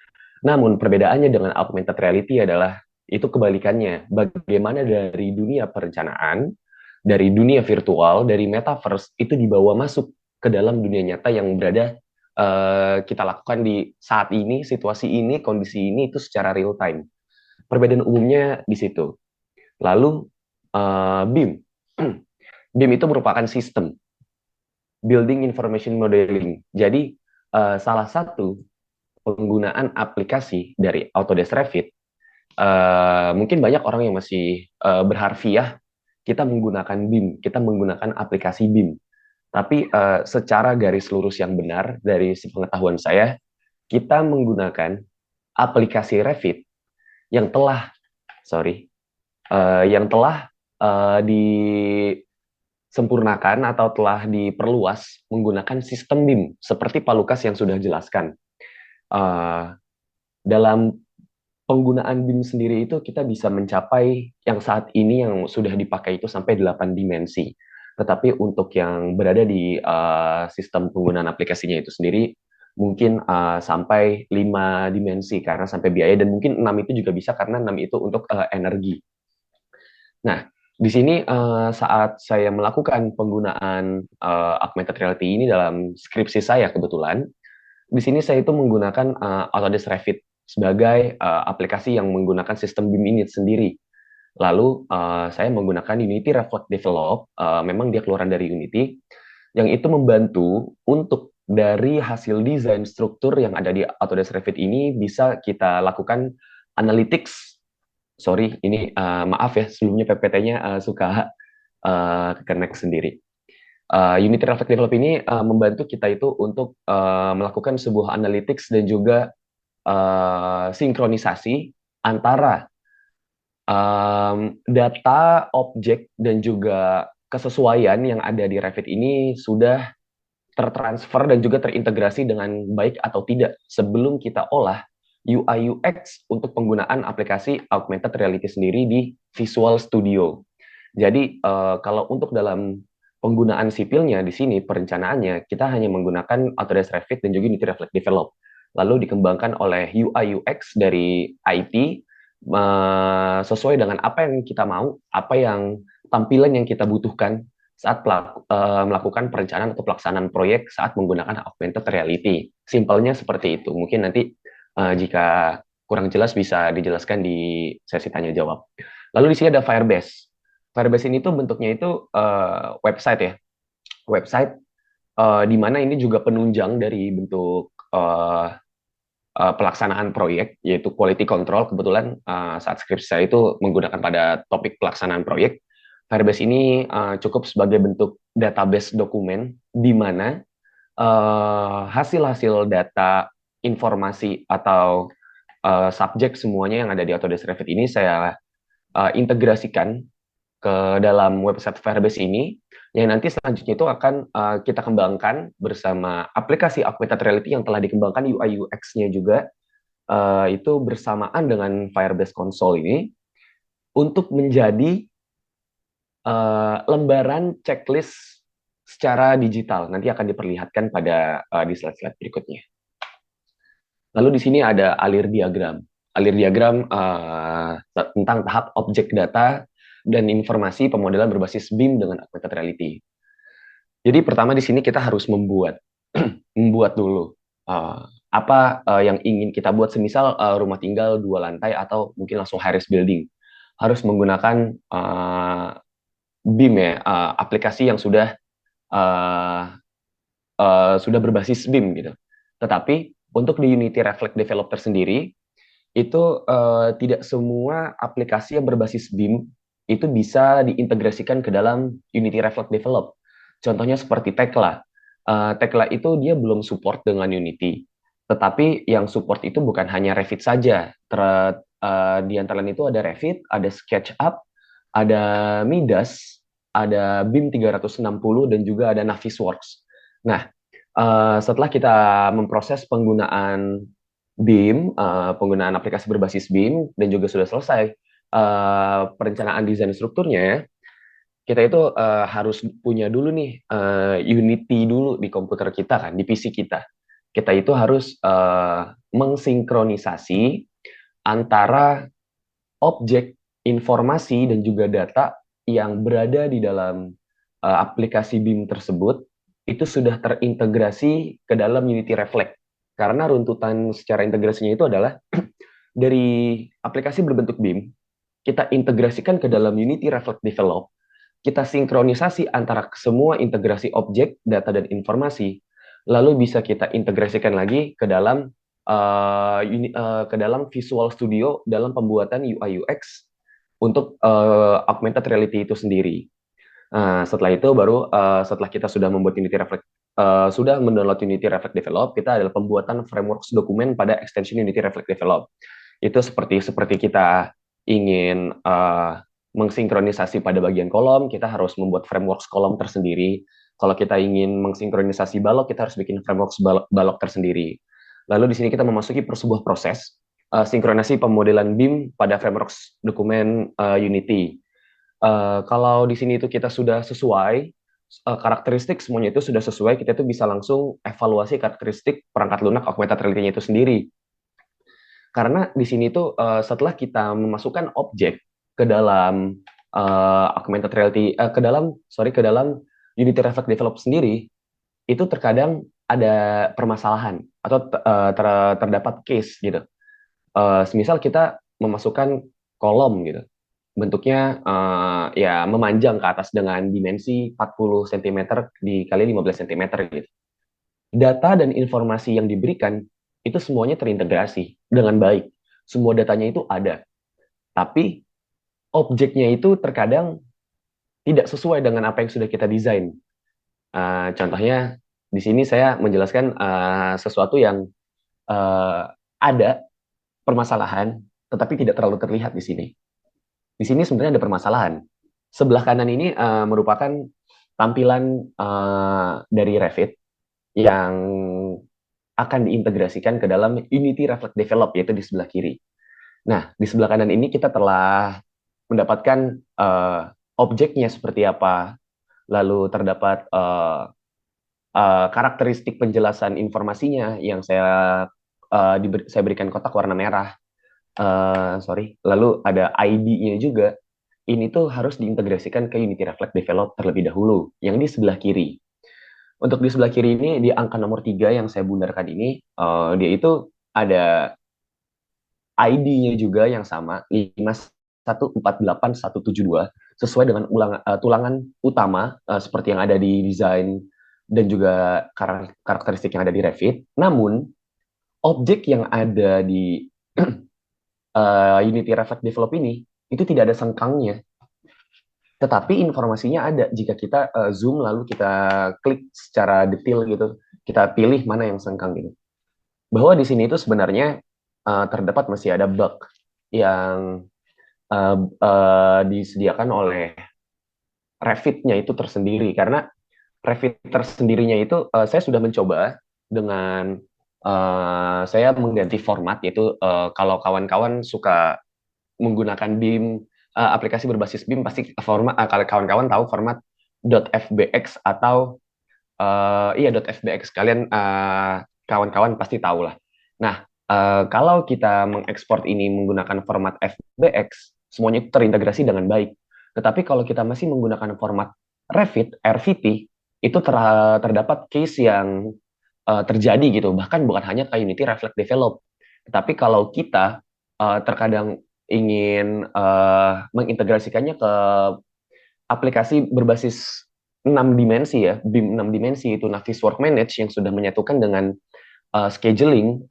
Namun perbedaannya dengan augmented reality adalah itu kebalikannya. Bagaimana dari dunia perencanaan, dari dunia virtual, dari metaverse itu dibawa masuk ke dalam dunia nyata yang berada kita lakukan di saat ini, situasi ini, kondisi ini itu secara real time. Perbedaan umumnya di situ. Lalu BIM. BIM itu merupakan sistem building information modeling. Jadi salah satu penggunaan aplikasi dari Autodesk Revit, mungkin banyak orang yang masih berharfiah kita menggunakan BIM, kita menggunakan aplikasi BIM. Tapi secara garis lurus yang benar dari sepengetahuan saya, kita menggunakan aplikasi Revit yang telah, sorry, yang telah disempurnakan atau telah diperluas menggunakan sistem BIM seperti Pak Lukas yang sudah jelaskan. Dalam penggunaan BIM sendiri itu kita bisa mencapai yang saat ini yang sudah dipakai itu sampai 8 dimensi. Tetapi untuk yang berada di sistem penggunaan aplikasinya itu sendiri mungkin sampai 5 dimensi karena sampai biaya, dan mungkin 6 itu juga bisa karena 6 itu untuk energi. Nah, di sini saat saya melakukan penggunaan augmented reality ini dalam skripsi saya kebetulan, di sini saya itu menggunakan Autodesk Revit sebagai aplikasi yang menggunakan sistem BIM ini sendiri. Lalu saya menggunakan Unity Reflect Develop, memang dia keluaran dari Unity, yang itu membantu untuk dari hasil desain struktur yang ada di Autodesk Revit ini bisa kita lakukan analytics. Sorry, ini maaf ya, sebelumnya PPT-nya suka connect sendiri. Unity Reflect Develop ini membantu kita itu untuk melakukan sebuah analytics dan juga sinkronisasi antara data, objek, dan juga kesesuaian yang ada di Revit ini sudah tertransfer dan juga terintegrasi dengan baik atau tidak sebelum kita olah UI UX untuk penggunaan aplikasi augmented reality sendiri di Visual Studio. Jadi kalau untuk dalam penggunaan sipilnya di sini perencanaannya kita hanya menggunakan Autodesk Revit dan juga Unity Reflect Develop. Lalu dikembangkan oleh UI UX dari IT sesuai dengan apa yang kita mau, apa yang tampilan yang kita butuhkan saat melakukan perencanaan atau pelaksanaan proyek saat menggunakan augmented reality. Simpelnya seperti itu. Mungkin nanti jika kurang jelas bisa dijelaskan di sesi tanya jawab. Lalu di sini ada Firebase. Firebase ini tuh bentuknya itu website ya. Website di mana ini juga penunjang dari bentuk pelaksanaan proyek, yaitu quality control. Kebetulan saat skripsi saya itu menggunakan pada topik pelaksanaan proyek. Firebase ini cukup sebagai bentuk database dokumen di mana hasil-hasil data, informasi, atau subjek semuanya yang ada di Autodesk Revit ini saya integrasikan ke dalam website Firebase ini, yang nanti selanjutnya itu akan kita kembangkan bersama aplikasi augmented reality yang telah dikembangkan UI UX-nya juga, itu bersamaan dengan Firebase Console ini untuk menjadi lembaran checklist secara digital. Nanti akan diperlihatkan pada di slide-slide berikutnya. Lalu di sini ada alir diagram. Alir diagram tentang tahap objek data dan informasi pemodelan berbasis BIM dengan augmented reality. Jadi pertama di sini kita harus membuat dulu apa yang ingin kita buat. Semisal rumah tinggal 2 lantai atau mungkin langsung high-rise building, harus menggunakan BIM ya, aplikasi yang sudah berbasis BIM gitu. Tetapi untuk di Unity Reflect Developer sendiri itu tidak semua aplikasi yang berbasis BIM itu bisa diintegrasikan ke dalam Unity Reflect Develop. Contohnya seperti Tekla. Tekla itu dia belum support dengan Unity. Tetapi yang support itu bukan hanya Revit saja. Di antara lain itu ada Revit, ada SketchUp, ada Midas, ada BIM 360, dan juga ada Navisworks. Nah, setelah kita memproses penggunaan BIM, penggunaan aplikasi berbasis BIM, dan juga sudah selesai perencanaan desain strukturnya, kita itu harus punya dulu nih Unity dulu di komputer kita kan, di PC kita. Kita itu harus mengsinkronisasi antara objek, informasi, dan juga data yang berada di dalam aplikasi BIM tersebut itu sudah terintegrasi ke dalam Unity Reflect. Karena runtutan secara integrasinya itu adalah dari aplikasi berbentuk BIM, kita integrasikan ke dalam Unity Reflect Develop, kita sinkronisasi antara semua integrasi objek, data, dan informasi, lalu bisa kita integrasikan lagi ke dalam ke dalam Visual Studio dalam pembuatan UI UX untuk augmented reality itu sendiri. Nah, setelah itu baru setelah kita sudah membuat Unity Reflect, sudah mendownload Unity Reflect Develop, kita adalah pembuatan frameworks dokumen pada extension Unity Reflect Develop. Itu seperti kita ingin mengsinkronisasi pada bagian kolom, kita harus membuat frameworks kolom tersendiri. Kalau kita ingin mengsinkronisasi balok, kita harus bikin frameworks balok tersendiri. Lalu di sini kita memasuki sebuah proses sinkronasi pemodelan BIM pada frameworks dokumen Unity. Kalau di sini itu kita sudah sesuai, karakteristik semuanya itu sudah sesuai, kita itu bisa langsung evaluasi karakteristik perangkat lunak augmented reality-nya itu sendiri. Karena di sini tuh setelah kita memasukkan objek ke dalam augmented reality, ke dalam Unity Reflect Develop sendiri, itu terkadang ada permasalahan atau terdapat case gitu. Semisal kita memasukkan kolom gitu, bentuknya ya memanjang ke atas dengan dimensi 40 cm dikali 15 cm gitu. Data dan informasi yang diberikan itu semuanya terintegrasi dengan baik. Semua datanya itu ada. Tapi objeknya itu terkadang tidak sesuai dengan apa yang sudah kita desain. Contohnya di sini saya menjelaskan sesuatu yang ada permasalahan, tetapi tidak terlalu terlihat di sini. Di sini sebenarnya ada permasalahan. Sebelah kanan ini merupakan tampilan dari Revit yang akan diintegrasikan ke dalam Unity Reflect Develop, yaitu di sebelah kiri. Nah, di sebelah kanan ini kita telah mendapatkan objeknya seperti apa, lalu terdapat karakteristik penjelasan informasinya yang saya berikan kotak warna merah. Lalu ada ID-nya juga. Ini tuh harus diintegrasikan ke Unity Reflect Develop terlebih dahulu, yang di sebelah kiri. Untuk di sebelah kiri ini, di angka nomor 3 yang saya bundarkan ini, dia itu ada ID-nya juga yang sama, 5148172, sesuai dengan tulangan utama, seperti yang ada di desain dan juga karakteristik yang ada di Revit. Namun, objek yang ada di Unity Reflect Develop ini, itu tidak ada sengkangnya. Tetapi informasinya ada jika kita zoom lalu kita klik secara detail gitu, kita pilih mana yang sengkang gitu. Bahwa di sini itu sebenarnya terdapat masih ada bug yang disediakan oleh Revit-nya itu tersendiri, karena Revit tersendirinya itu saya sudah mencoba dengan saya mengganti format, yaitu kalau kawan-kawan suka menggunakan BIM, aplikasi berbasis BIM, pasti format, kalau kawan-kawan tahu format .fbx atau iya .fbx, kalian kawan-kawan pasti tahu lah. Nah, kalau kita mengekspor ini menggunakan format FBX, semuanya itu terintegrasi dengan baik. Tetapi kalau kita masih menggunakan format Revit, RVT, itu terdapat case yang terjadi gitu. Bahkan bukan hanya ke Unity Reflect Develop. Tetapi kalau kita terkadang ingin mengintegrasikannya ke aplikasi berbasis 6 dimensi ya, BIM 6 dimensi itu Navis Work Manage yang sudah menyatukan dengan scheduling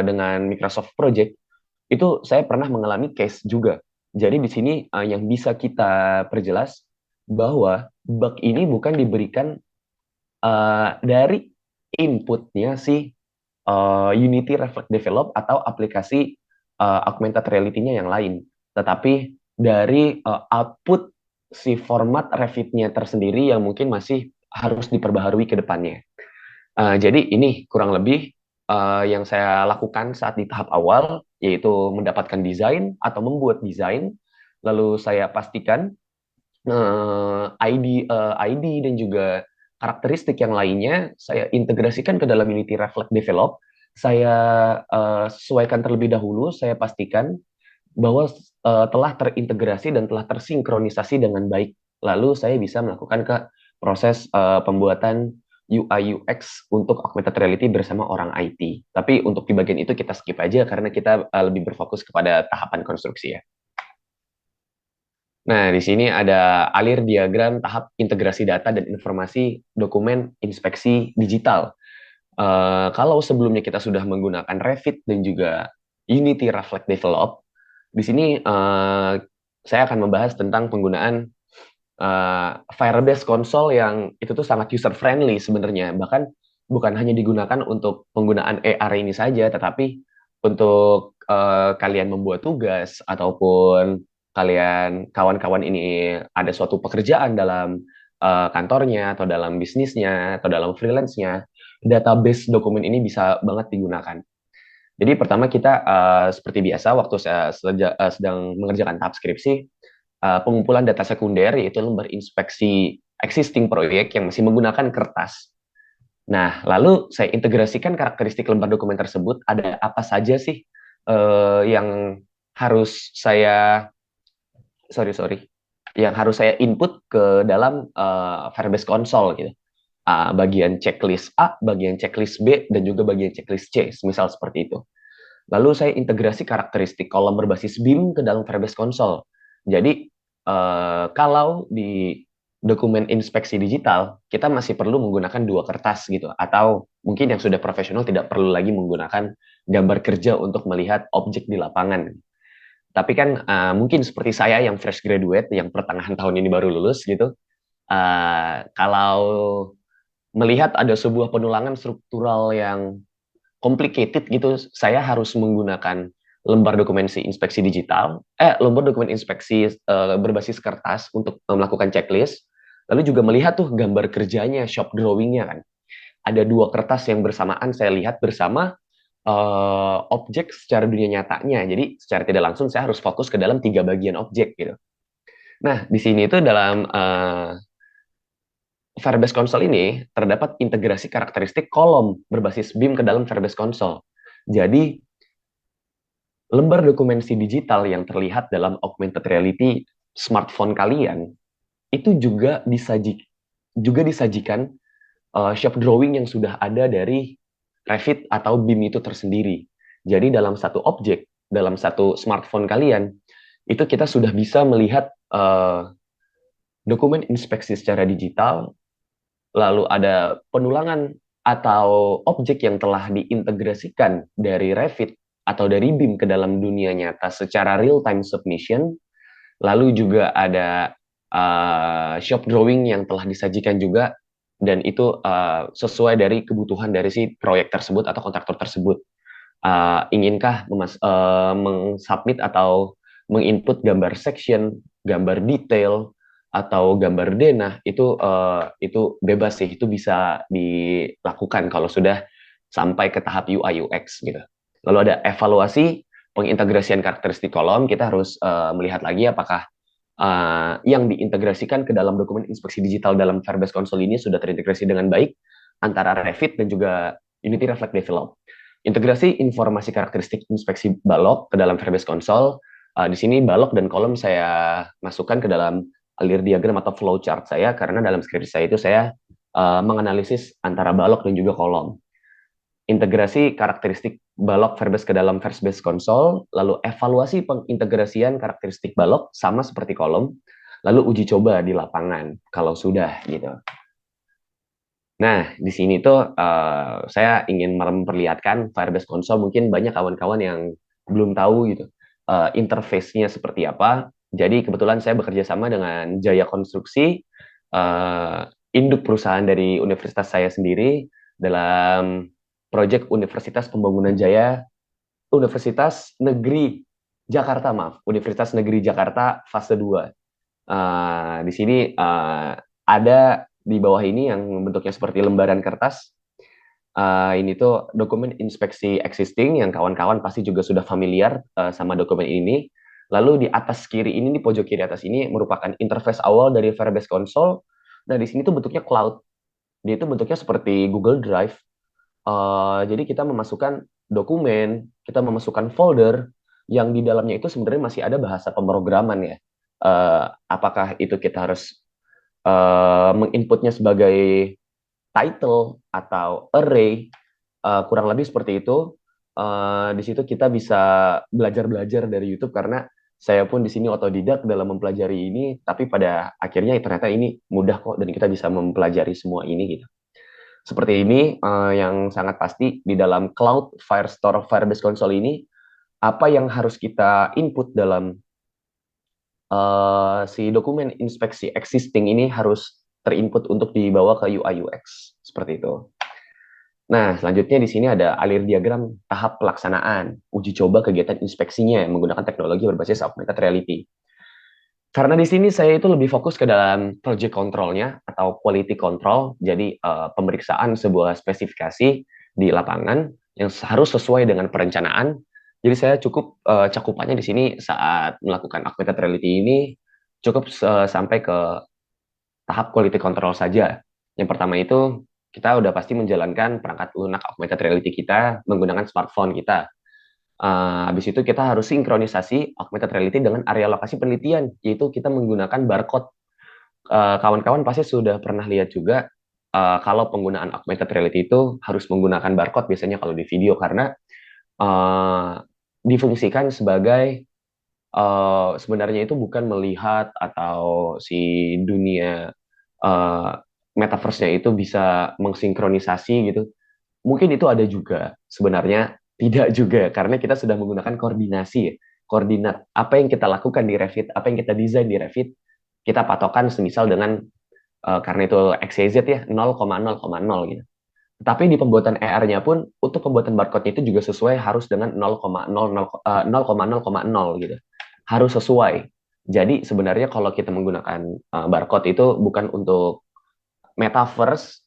dengan Microsoft Project, itu saya pernah mengalami case juga. Jadi di sini yang bisa kita perjelas bahwa bug ini bukan diberikan dari inputnya si Unity Reflect Develop atau aplikasi augmented reality-nya yang lain, tetapi dari output si format Revit-nya tersendiri yang mungkin masih harus diperbaharui ke depannya. Jadi ini kurang lebih yang saya lakukan saat di tahap awal, yaitu mendapatkan desain atau membuat desain, lalu saya pastikan ID dan juga karakteristik yang lainnya saya integrasikan ke dalam Unity Reflect Develop. Saya sesuaikan terlebih dahulu, saya pastikan bahwa telah terintegrasi dan telah tersinkronisasi dengan baik. Lalu saya bisa melakukan ke proses pembuatan UI UX untuk augmented reality bersama orang IT. Tapi untuk di bagian itu kita skip aja karena kita lebih berfokus kepada tahapan konstruksi ya. Nah, di sini ada alir diagram tahap integrasi data dan informasi dokumen inspeksi digital. Kalau sebelumnya kita sudah menggunakan Revit dan juga Unity Reflect Develop, di sini saya akan membahas tentang penggunaan Firebase Console yang itu tuh sangat user friendly sebenarnya. Bahkan bukan hanya digunakan untuk penggunaan AR ini saja, tetapi untuk kalian membuat tugas ataupun kalian kawan-kawan ini ada suatu pekerjaan dalam kantornya atau dalam bisnisnya atau dalam freelance-nya, database dokumen ini bisa banget digunakan. Jadi pertama kita seperti biasa waktu saya sedang mengerjakan tahap skripsi, pengumpulan data sekunder yaitu lembar inspeksi existing proyek yang masih menggunakan kertas. Nah, lalu saya integrasikan karakteristik lembar dokumen tersebut, ada apa saja sih yang harus saya yang harus saya input ke dalam Firebase Console gitu. Bagian checklist A, bagian checklist B, dan juga bagian checklist C, misal seperti itu. Lalu saya integrasi karakteristik kolom berbasis BIM ke dalam Firebase Console. Jadi, kalau di dokumen inspeksi digital, kita masih perlu menggunakan dua kertas gitu. Atau mungkin yang sudah profesional tidak perlu lagi menggunakan gambar kerja untuk melihat objek di lapangan. Tapi kan mungkin seperti saya yang fresh graduate, yang pertengahan tahun ini baru lulus gitu, kalau melihat ada sebuah penulangan struktural yang complicated gitu, saya harus menggunakan lembar dokumentasi inspeksi digital, lembar dokumen inspeksi berbasis kertas untuk melakukan checklist, lalu juga melihat tuh gambar kerjanya, shop drawingnya kan. Ada dua kertas yang bersamaan saya lihat bersama objek secara dunia nyatanya. Jadi secara tidak langsung saya harus fokus ke dalam tiga bagian objek gitu. Nah, di sini itu dalam Firebase Console ini terdapat integrasi karakteristik kolom berbasis BIM ke dalam Firebase Console. Jadi, lembar dokumentasi digital yang terlihat dalam augmented reality smartphone kalian itu juga disajikan shop drawing yang sudah ada dari Revit atau BIM itu tersendiri. Jadi dalam satu objek, dalam satu smartphone kalian, itu kita sudah bisa melihat dokumen inspeksi secara digital, lalu ada penulangan atau objek yang telah diintegrasikan dari Revit atau dari BIM ke dalam dunia nyata secara real-time submission, lalu juga ada shop drawing yang telah disajikan juga, dan itu sesuai dari kebutuhan dari si proyek tersebut atau kontraktor tersebut. Inginkah mengsubmit atau menginput gambar section, gambar detail, atau gambar denah, itu bebas sih, itu bisa dilakukan kalau sudah sampai ke tahap UI UX gitu. Lalu ada evaluasi pengintegrasian karakteristik kolom, kita harus melihat lagi apakah yang diintegrasikan ke dalam dokumen inspeksi digital dalam Firebase Console ini sudah terintegrasi dengan baik antara Revit dan juga Unity Reflect Develop. Integrasi informasi karakteristik inspeksi balok ke dalam Firebase Console. Di sini balok dan kolom saya masukkan ke dalam alir diagram atau flowchart saya, karena dalam skripsi saya itu saya menganalisis antara balok dan juga kolom. Integrasi karakteristik balok Firebase ke dalam Firebase Console, lalu evaluasi pengintegrasian karakteristik balok sama seperti kolom, lalu uji coba di lapangan kalau sudah gitu. Nah, di sini tuh saya ingin memperlihatkan Firebase Console, mungkin banyak kawan-kawan yang belum tahu gitu interface-nya seperti apa. Jadi kebetulan saya bekerja sama dengan Jaya Konstruksi, induk perusahaan dari universitas saya sendiri, dalam proyek Universitas Pembangunan Jaya, Universitas Negeri Jakarta, maaf, Universitas Negeri Jakarta fase 2. Di sini ada di bawah ini yang bentuknya seperti lembaran kertas. Ini tuh dokumen inspeksi existing yang kawan-kawan pasti juga sudah familiar sama dokumen ini. Lalu di atas kiri ini, di pojok kiri atas ini merupakan interface awal dari Firebase Console. Nah, di sini tuh bentuknya cloud. Dia itu bentuknya seperti Google Drive. Jadi kita memasukkan dokumen, kita memasukkan folder yang di dalamnya itu sebenarnya masih ada bahasa pemrograman ya. Apakah itu kita harus menginputnya sebagai title atau array, kurang lebih seperti itu. Di situ kita bisa belajar-belajar dari YouTube karena saya pun di sini otodidak dalam mempelajari ini, tapi pada akhirnya ternyata ini mudah kok dan kita bisa mempelajari semua ini gitu. Seperti ini yang sangat pasti di dalam Cloud Firestore Firebase Console ini, apa yang harus kita input dalam si dokumen inspeksi existing ini harus terinput untuk dibawa ke UI UX seperti itu. Nah, selanjutnya di sini ada alir diagram tahap pelaksanaan uji coba kegiatan inspeksinya yang menggunakan teknologi berbasis augmented reality. Karena di sini saya itu lebih fokus ke dalam project control-nya atau quality control, jadi pemeriksaan sebuah spesifikasi di lapangan yang harus sesuai dengan perencanaan. Jadi saya cukup cakupannya di sini saat melakukan augmented reality ini cukup sampai ke tahap quality control saja. Yang pertama itu kita udah pasti menjalankan perangkat lunak augmented reality kita menggunakan smartphone kita. Habis itu kita harus sinkronisasi augmented reality dengan area lokasi penelitian, yaitu kita menggunakan barcode. Kawan-kawan pasti sudah pernah lihat juga kalau penggunaan augmented reality itu harus menggunakan barcode biasanya kalau di video karena uh, difungsikan sebagai sebenarnya itu bukan melihat atau si dunia uh, metaverse-nya itu bisa mengsinkronisasi gitu. Mungkin itu ada juga, sebenarnya tidak juga, karena kita sudah menggunakan koordinasi, ya. Koordinat, apa yang kita lakukan di Revit, apa yang kita desain di Revit, kita patokan semisal dengan, karena itu XYZ ya, 0,0,0 gitu. Tapi di pembuatan AR-nya pun, untuk pembuatan barcode-nya itu juga sesuai harus dengan 0,0,0 gitu. Harus sesuai. Jadi sebenarnya kalau kita menggunakan barcode itu bukan untuk metaverse,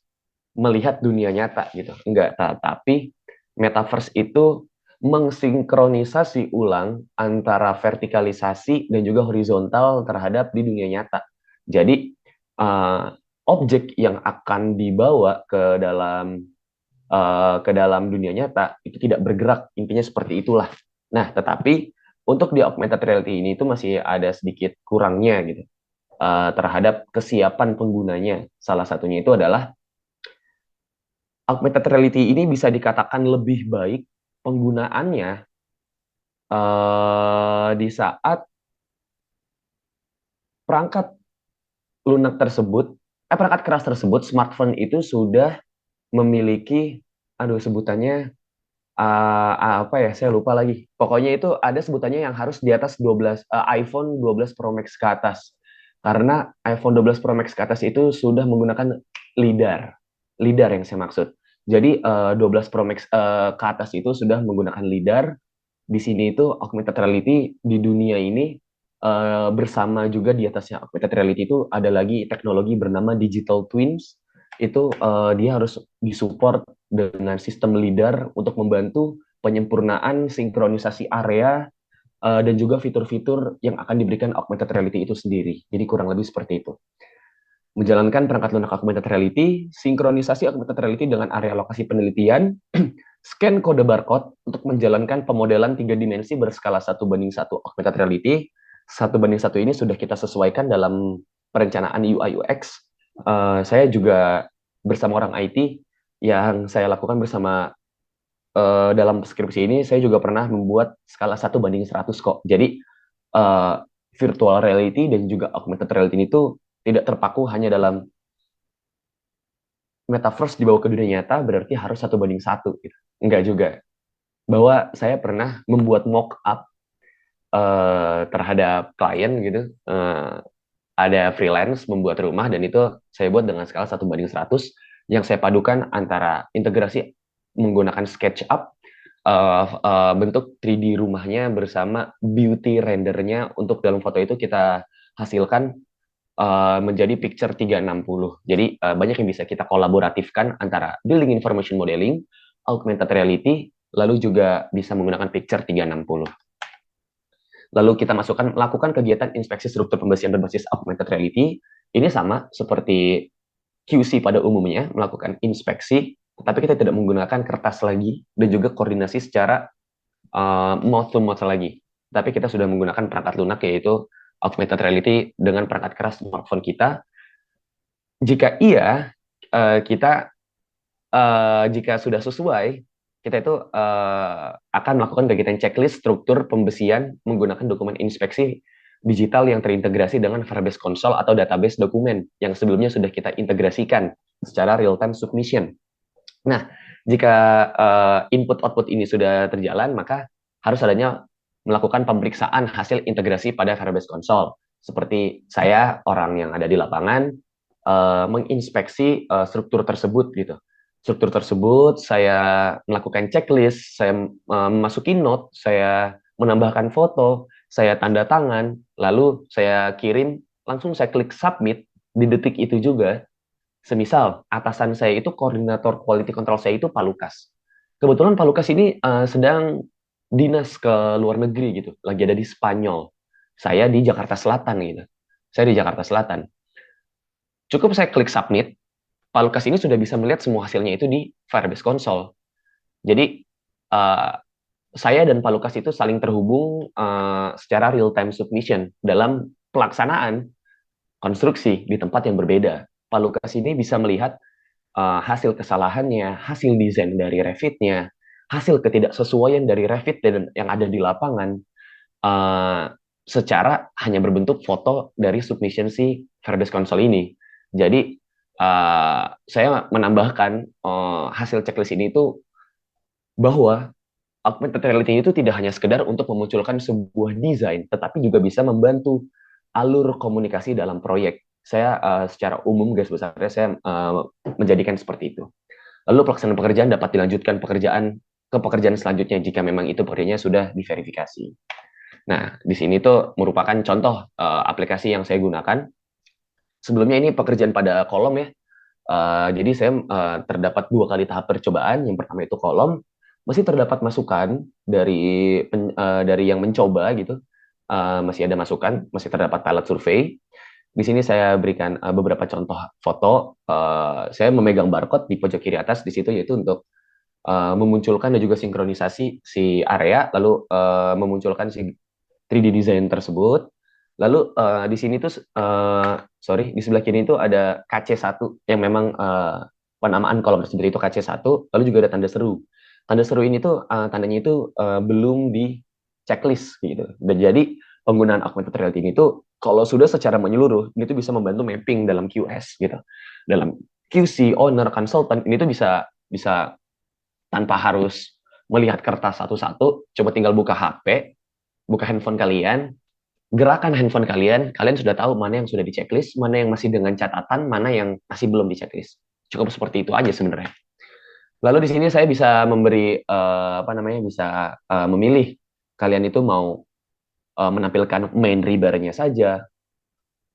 melihat dunia nyata gitu. Enggak, tapi metaverse itu mengsinkronisasi ulang antara vertikalisasi dan juga horizontal terhadap di dunia nyata. Jadi objek yang akan dibawa ke dalam dunia nyata itu tidak bergerak, intinya seperti itulah. Nah, tetapi untuk di augmented reality ini itu masih ada sedikit kurangnya gitu terhadap kesiapan penggunanya. Salah satunya itu adalah augmented reality ini bisa dikatakan lebih baik penggunaannya di saat perangkat lunak tersebut, perangkat keras tersebut, smartphone itu sudah memiliki, aduh sebutannya apa ya, saya lupa lagi. Pokoknya itu ada sebutannya yang harus di atas 12, iPhone 12 Pro Max ke atas. Karena iPhone 12 Pro Max ke atas itu sudah menggunakan LiDAR. LiDAR yang saya maksud. Jadi 12 Pro Max ke atas itu sudah menggunakan LiDAR. Di sini itu augmented reality di dunia ini bersama juga di atasnya augmented reality itu ada lagi teknologi bernama digital twins. Itu dia harus disupport dengan sistem LiDAR untuk membantu penyempurnaan sinkronisasi area dan juga fitur-fitur yang akan diberikan augmented reality itu sendiri. Jadi kurang lebih seperti itu. Menjalankan perangkat lunak augmented reality, sinkronisasi augmented reality dengan area lokasi penelitian, scan kode barcode untuk menjalankan pemodelan 3 dimensi berskala 1:1 augmented reality. 1:1 ini sudah kita sesuaikan dalam perencanaan UI UX. Saya juga bersama orang IT yang saya lakukan bersama dalam skripsi ini, saya juga pernah membuat skala 1:100 kok. Jadi uh, virtual reality dan juga augmented reality itu tidak terpaku hanya dalam metaverse dibawa ke dunia nyata berarti harus 1:1 gitu. Enggak juga. Bahwa saya pernah membuat mock up terhadap klien gitu. Ada freelance membuat rumah dan itu saya buat dengan skala 1:100 yang saya padukan antara integrasi menggunakan SketchUp bentuk 3D rumahnya bersama beauty rendernya untuk dalam foto itu kita hasilkan menjadi picture 360. Jadi banyak yang bisa kita kolaboratifkan antara building information modeling, augmented reality, lalu juga bisa menggunakan picture 360. Lalu kita lakukan kegiatan inspeksi struktur pembesian berbasis augmented reality. Ini sama seperti QC pada umumnya, melakukan inspeksi, tapi kita tidak menggunakan kertas lagi, dan juga koordinasi secara mouth to mouth lagi. Tapi kita sudah menggunakan perangkat lunak, yaitu augmented reality dengan perangkat keras smartphone kita. Jika iya, kita jika sudah sesuai, kita itu akan melakukan kegiatan checklist struktur pembesian menggunakan dokumen inspeksi digital yang terintegrasi dengan Firebase Console atau database dokumen yang sebelumnya sudah kita integrasikan secara real-time submission. Nah, jika input-output ini sudah terjalan, maka harus adanya melakukan pemeriksaan hasil integrasi pada Firebase Console. Seperti saya, orang yang ada di lapangan, menginspeksi struktur tersebut gitu. Struktur tersebut saya melakukan checklist, saya masukin note, saya menambahkan foto, saya tanda tangan, lalu saya kirim, langsung saya klik submit di detik itu juga. Semisal atasan saya itu koordinator quality control saya itu Pak Lukas. Kebetulan Pak Lukas ini sedang dinas ke luar negeri gitu, lagi ada di Spanyol. Saya di Jakarta Selatan gitu. Saya di Jakarta Selatan. Cukup saya klik submit, Pak Lukas ini sudah bisa melihat semua hasilnya itu di Firebase Console. Jadi saya dan Pak Lukas itu saling terhubung secara real time submission dalam pelaksanaan konstruksi di tempat yang berbeda. Pak Lukas ini bisa melihat hasil kesalahannya, hasil desain dari Revit-nya, hasil ketidaksesuaian dari Revit dan yang ada di lapangan, secara hanya berbentuk foto dari submission si Firebase Console ini. Jadi saya menambahkan hasil checklist ini itu bahwa augmented reality itu tidak hanya sekedar untuk memunculkan sebuah desain, tetapi juga bisa membantu alur komunikasi dalam proyek. Saya secara umum garis besarnya saya menjadikan seperti itu. Lalu pelaksanaan pekerjaan dapat dilanjutkan ke pekerjaan selanjutnya jika memang itu pekerjaannya sudah diverifikasi. Nah, di sini tuh merupakan contoh aplikasi yang saya gunakan. Sebelumnya ini pekerjaan pada kolom ya. Jadi saya terdapat 2 kali tahap percobaan. Yang pertama itu kolom, masih terdapat masukan dari yang mencoba gitu. Masih ada masukan, masih terdapat pilot survei. Di sini saya berikan beberapa contoh foto. Saya memegang barcode di pojok kiri atas di situ, yaitu untuk memunculkan dan juga sinkronisasi si area, lalu memunculkan si 3D design tersebut. Lalu di sini tuh, di sebelah kiri itu ada KC1 yang memang penamaan kolom tersebut itu KC1, lalu juga ada tanda seru. Tanda seru ini tuh tandanya itu belum di checklist gitu. Dan jadi penggunaan augmented reality ini tuh kalau sudah secara menyeluruh, ini tuh bisa membantu mapping dalam QS gitu. Dalam QC, owner, consultant, ini tuh bisa tanpa harus melihat kertas satu-satu, coba tinggal buka HP, buka handphone kalian, gerakan handphone kalian, kalian sudah tahu mana yang sudah di checklist, mana yang masih dengan catatan, mana yang masih belum di checklist. Cukup seperti itu aja sebenarnya. Lalu di sini saya bisa memberi bisa memilih kalian itu mau menampilkan main ribarnya saja,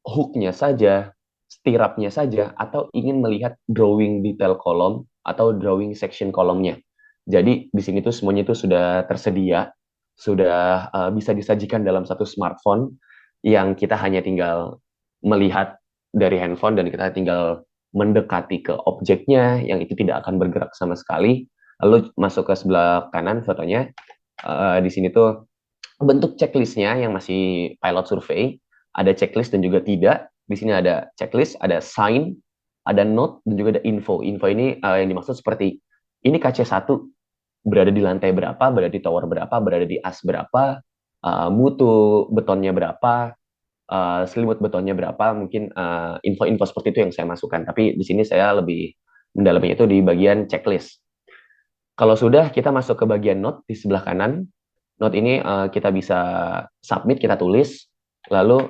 hook-nya saja, stirupnya saja, atau ingin melihat drawing detail kolom atau drawing section kolomnya. Jadi di sini tuh semuanya itu sudah tersedia, sudah bisa disajikan dalam satu smartphone yang kita hanya tinggal melihat dari handphone dan kita tinggal mendekati ke objeknya yang itu tidak akan bergerak sama sekali. Lalu masuk ke sebelah kanan fotonya. Di sini tuh bentuk checklistnya yang masih pilot survei, ada checklist dan juga tidak. Di sini ada checklist, ada sign, ada note, dan juga ada info. Info ini yang dimaksud seperti, ini KC1 berada di lantai berapa, berada di tower berapa, berada di as berapa, mutu betonnya berapa, selimut betonnya berapa, mungkin info-info seperti itu yang saya masukkan. Tapi di sini saya lebih mendalaminya itu di bagian checklist. Kalau sudah, kita masuk ke bagian note di sebelah kanan. Note ini kita bisa submit, kita tulis, lalu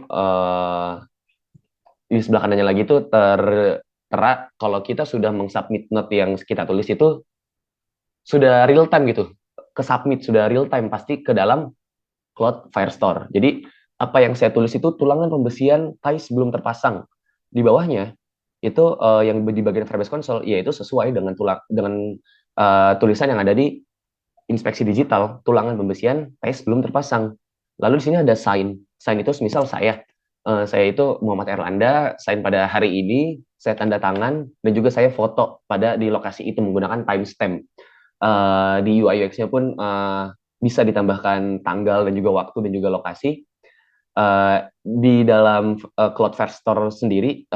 di sebelah kanannya lagi itu tertera kalau kita sudah mengsubmit note yang kita tulis itu sudah real time gitu, ke submit sudah real time pasti ke dalam Cloud Firestore. Jadi apa yang saya tulis itu tulangan pembesian ties belum terpasang. Di bawahnya itu yang di bagian Firebase Console yaitu sesuai dengan tulisan yang ada di inspeksi digital, tulangan pembesian ties belum terpasang. Lalu di sini ada sign. Sign itu misal saya itu Muhammad Erlanda, sign pada hari ini, saya tanda tangan dan juga saya foto pada di lokasi itu menggunakan timestamp. Di UI UX-nya pun bisa ditambahkan tanggal dan juga waktu dan juga lokasi. Di dalam Cloudflare Store sendiri,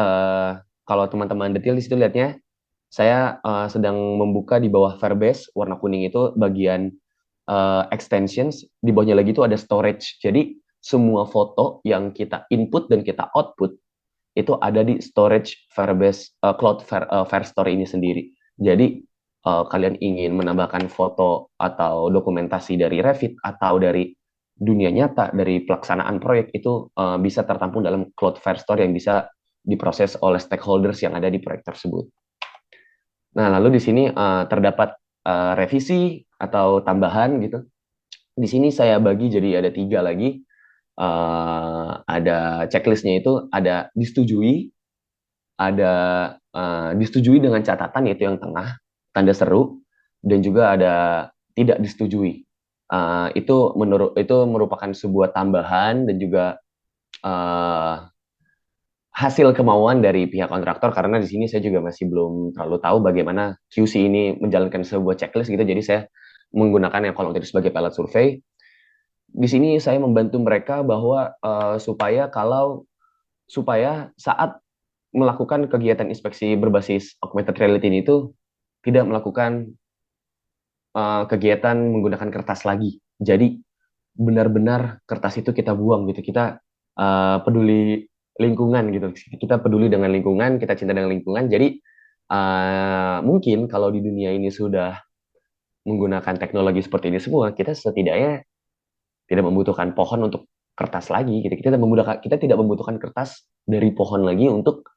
kalau teman-teman detail di situ lihatnya, saya sedang membuka di bawah Firebase warna kuning itu bagian extensions, di bawahnya lagi itu ada storage. Jadi semua foto yang kita input dan kita output itu ada di storage Firebase Firestore ini sendiri. Jadi kalian ingin menambahkan foto atau dokumentasi dari Revit atau dari dunia nyata dari pelaksanaan proyek itu bisa tertampung dalam Cloud Firestore yang bisa diproses oleh stakeholders yang ada di proyek tersebut. Nah, lalu di sini terdapat revisi atau tambahan gitu. Di sini saya bagi jadi ada 3 lagi. Ada checklistnya itu ada disetujui, ada disetujui dengan catatan yaitu yang tengah, tanda seru, dan juga ada tidak disetujui. Itu merupakan sebuah tambahan dan juga uh, hasil kemauan dari pihak kontraktor karena di sini saya juga masih belum terlalu tahu bagaimana QC ini menjalankan sebuah checklist gitu. Jadi saya menggunakan yang kolom itu sebagai pilot survei. Di sini saya membantu mereka bahwa supaya saat melakukan kegiatan inspeksi berbasis augmented reality ini itu tidak melakukan kegiatan menggunakan kertas lagi. Jadi benar-benar kertas itu kita buang gitu. Kita peduli lingkungan gitu. Kita peduli dengan lingkungan, kita cinta dengan lingkungan. Jadi mungkin kalau di dunia ini sudah menggunakan teknologi seperti ini semua, kita setidaknya tidak membutuhkan pohon untuk kertas lagi gitu. Kita tidak membutuhkan kertas dari pohon lagi untuk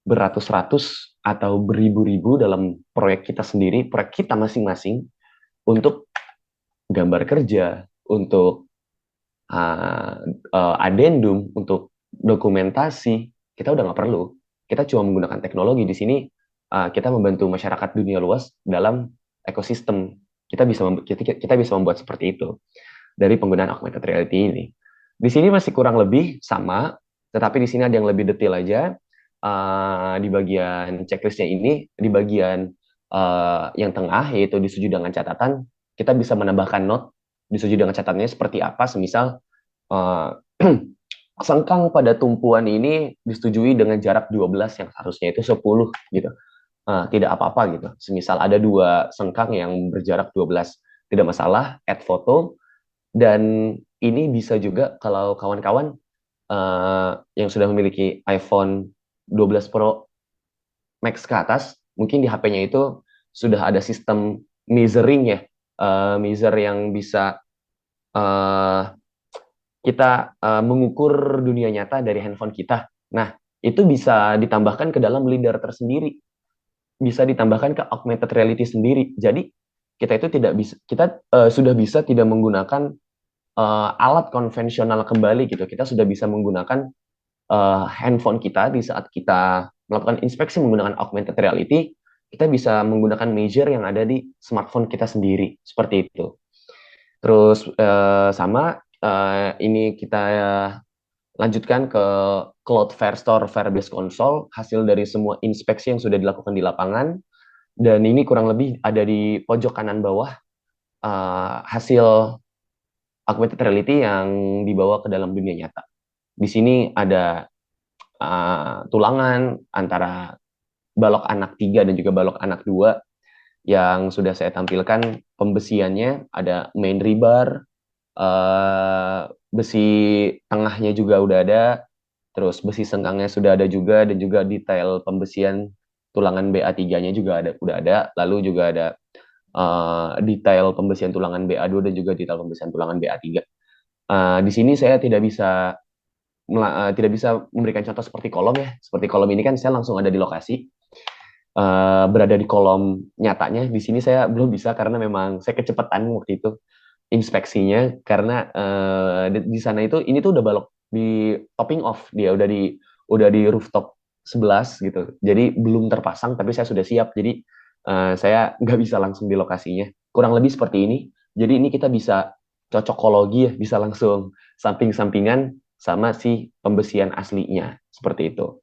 beratus-ratus atau beribu-ribu dalam proyek kita sendiri, proyek kita masing-masing untuk gambar kerja, untuk adendum, untuk dokumentasi. Kita udah nggak perlu. Kita cuma menggunakan teknologi. Di sini kita membantu masyarakat dunia luas dalam ekosistem. Kita bisa membuat seperti itu dari penggunaan augmented reality ini. Di sini masih kurang lebih sama, tetapi di sini ada yang lebih detail aja. Di bagian checklistnya ini, di bagian yang tengah, yaitu disetujui dengan catatan, kita bisa menambahkan note disetujui dengan catatannya seperti apa, semisal uh, sengkang pada tumpuan ini disetujui dengan jarak 12 yang harusnya itu 10 gitu. Tidak apa-apa gitu. Semisal ada 2 sengkang yang berjarak 12, tidak masalah, add foto. Dan ini bisa juga kalau kawan-kawan yang sudah memiliki iPhone 12 Pro Max ke atas, mungkin di HP-nya itu sudah ada sistem measuring ya, measure yang bisa uh, kita mengukur dunia nyata dari handphone kita. Nah, itu bisa ditambahkan ke dalam LiDAR tersendiri, bisa ditambahkan ke augmented reality sendiri. Jadi kita itu tidak bisa, kita sudah bisa tidak menggunakan alat konvensional kembali gitu. Kita sudah bisa menggunakan handphone kita di saat kita melakukan inspeksi menggunakan augmented reality. Kita bisa menggunakan measure yang ada di smartphone kita sendiri, seperti itu. Terus ini kita lanjutkan ke Cloudflare Store Firebase Console, hasil dari semua inspeksi yang sudah dilakukan di lapangan. Dan ini kurang lebih ada di pojok kanan bawah hasil augmented reality yang dibawa ke dalam dunia nyata. Di sini ada tulangan antara balok anak 3 dan juga balok anak 2 yang sudah saya tampilkan pembesiannya, ada main rebar, besi tengahnya juga udah ada, terus besi sengkangnya sudah ada juga, dan juga detail pembesian tulangan BA3-nya juga udah ada, lalu juga ada detail pembesian tulangan BA2 dan juga detail pembesian tulangan BA3. Di sini saya tidak bisa memberikan contoh seperti kolom ya. Seperti kolom ini kan saya langsung ada di lokasi, berada di kolom nyatanya. Di sini saya belum bisa karena memang saya kecepatan waktu itu. inspeksinya karena di sana itu ini tuh udah balok di topping off, dia udah di rooftop 11 gitu. Jadi belum terpasang tapi saya sudah siap. Jadi saya nggak bisa langsung di lokasinya. Kurang lebih seperti ini. Jadi ini kita bisa cocokologi ya, bisa langsung samping-sampingan sama si pembesian aslinya seperti itu.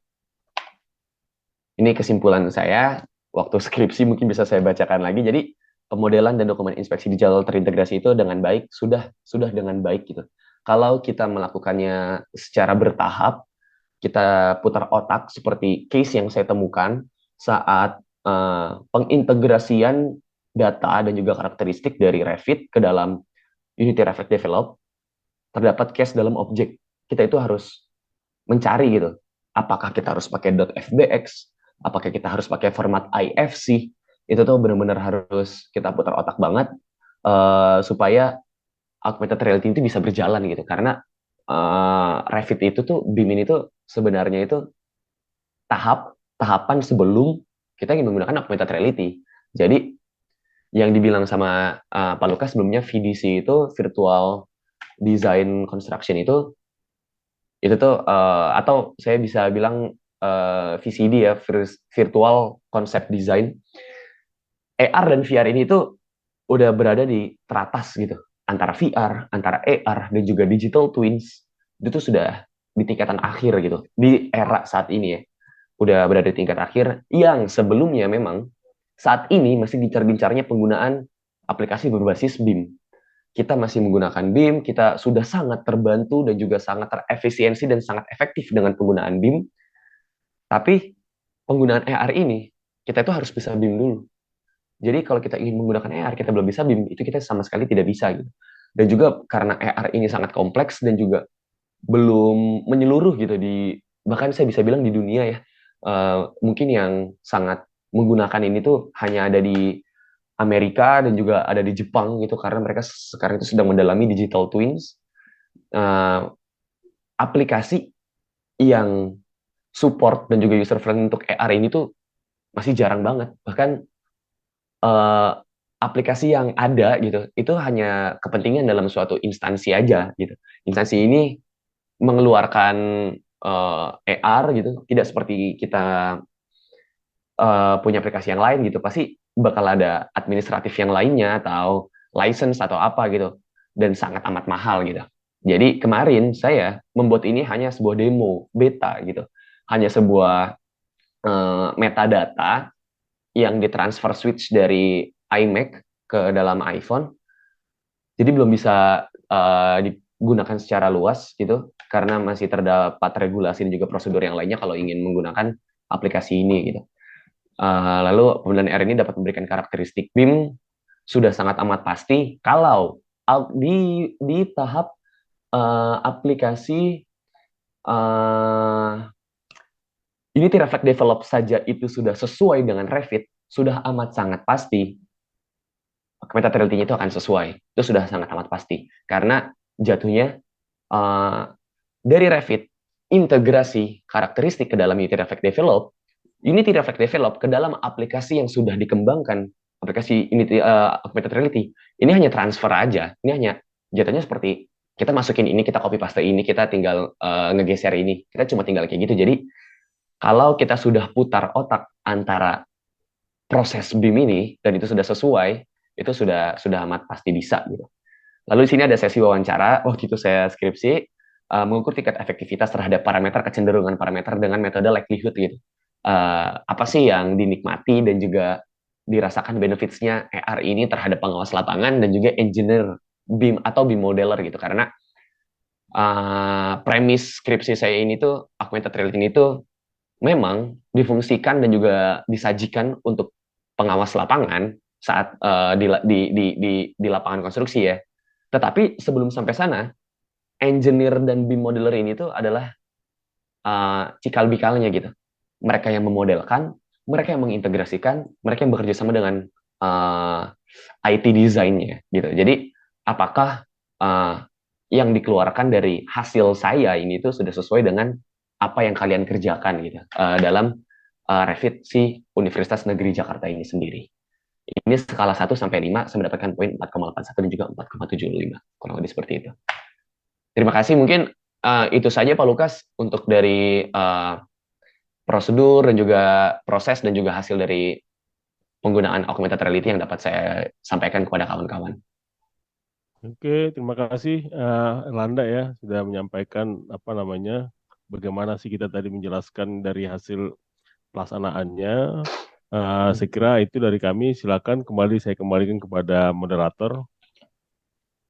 Ini kesimpulan saya waktu skripsi, mungkin bisa saya bacakan lagi. Jadi pemodelan dan dokumen inspeksi digital terintegrasi itu dengan baik, sudah dengan baik gitu. Kalau kita melakukannya secara bertahap, kita putar otak seperti case yang saya temukan saat pengintegrasian data dan juga karakteristik dari Revit ke dalam Unity Reflect Develop, terdapat case dalam objek. Kita itu harus mencari gitu. Apakah kita harus pakai .fbx, apakah kita harus pakai format IFC, itu tuh benar-benar harus kita putar otak banget supaya augmented reality itu bisa berjalan gitu. Karena Revit itu tuh, BIM ini tuh sebenarnya itu tahapan sebelum kita ingin menggunakan augmented reality. Jadi yang dibilang sama Pak Lukas sebelumnya, VDC itu virtual design construction itu tuh atau saya bisa bilang VCD ya, virtual concept design. AR dan VR ini tuh udah berada di teratas gitu, antara VR, antara AR dan juga digital twins. Itu tuh sudah di tingkatan akhir gitu di era saat ini ya, udah berada di tingkat akhir yang sebelumnya memang saat ini masih gencar-gencarnya penggunaan aplikasi berbasis BIM. Kita masih menggunakan BIM, kita sudah sangat terbantu dan juga sangat terefisiensi dan sangat efektif dengan penggunaan BIM. Tapi penggunaan AR ini, kita itu harus bisa BIM dulu. Jadi kalau kita ingin menggunakan AR, kita belum bisa BIM, itu kita sama sekali tidak bisa gitu. Dan juga karena AR ini sangat kompleks dan juga belum menyeluruh gitu bahkan saya bisa bilang di dunia ya. Mungkin yang sangat menggunakan ini tuh hanya ada di Amerika dan juga ada di Jepang gitu, karena mereka sekarang itu sedang mendalami digital twins. Uh, Aplikasi yang support dan juga user friendly untuk AR ini tuh masih jarang banget. Bahkan uh, aplikasi yang ada gitu itu hanya kepentingan dalam suatu instansi aja gitu. Instansi ini mengeluarkan AR gitu, tidak seperti kita punya aplikasi yang lain gitu, pasti bakal ada administratif yang lainnya atau license atau apa gitu, dan sangat amat mahal gitu. Jadi kemarin saya membuat ini hanya sebuah demo beta gitu, hanya sebuah metadata yang ditransfer switch dari iMac ke dalam iPhone. Jadi belum bisa digunakan secara luas gitu, karena masih terdapat regulasi dan juga prosedur yang lainnya kalau ingin menggunakan aplikasi ini gitu. Lalu pemilihan R ini dapat memberikan karakteristik BIM sudah sangat amat pasti kalau di tahap aplikasi uh, Unity Reflect Develop saja itu sudah sesuai dengan Revit, sudah amat sangat pasti augmented reality-nya itu akan sesuai. Itu sudah sangat amat pasti. Karena jatuhnya dari Revit, integrasi karakteristik ke dalam Unity Reflect Develop ke dalam aplikasi yang sudah dikembangkan, aplikasi Unity augmented reality, ini hanya transfer aja. Ini hanya jatuhnya seperti kita masukin ini, kita copy paste ini, kita tinggal ngegeser ini. Kita cuma tinggal kayak gitu. Jadi kalau kita sudah putar otak antara proses BIM ini dan itu sudah sesuai, itu sudah amat pasti bisa gitu. Lalu di sini ada sesi wawancara. Waktu itu saya skripsi mengukur tingkat efektivitas terhadap parameter kecenderungan parameter dengan metode likelihood gitu. Apa sih yang dinikmati dan juga dirasakan benefits-nya AR ini terhadap pengawas lapangan dan juga engineer BIM atau BIM modeler gitu. Karena premis skripsi saya ini tuh augmented reality ini tuh memang difungsikan dan juga disajikan untuk pengawas lapangan saat di lapangan konstruksi ya. Tetapi sebelum sampai sana, engineer dan BIM modeler ini tuh adalah cikal bikalnya gitu. Mereka yang memodelkan, mereka yang mengintegrasikan, mereka yang bekerja sama dengan IT desainnya gitu. Jadi apakah yang dikeluarkan dari hasil saya ini tuh sudah sesuai dengan apa yang kalian kerjakan gitu dalam Revit si Universitas Negeri Jakarta ini sendiri. Ini skala 1 sampai 5, saya mendapatkan poin 4,81 dan juga 4,75. Kurang lebih seperti itu. Terima kasih. Mungkin itu saja Pak Lukas untuk dari prosedur dan juga proses dan juga hasil dari penggunaan augmented reality yang dapat saya sampaikan kepada kawan-kawan. Oke, terima kasih Erlanda ya sudah menyampaikan apa namanya bagaimana sih kita tadi menjelaskan dari hasil pelaksanaannya. Saya kira itu dari kami. Silakan kembali saya kembalikan kepada moderator.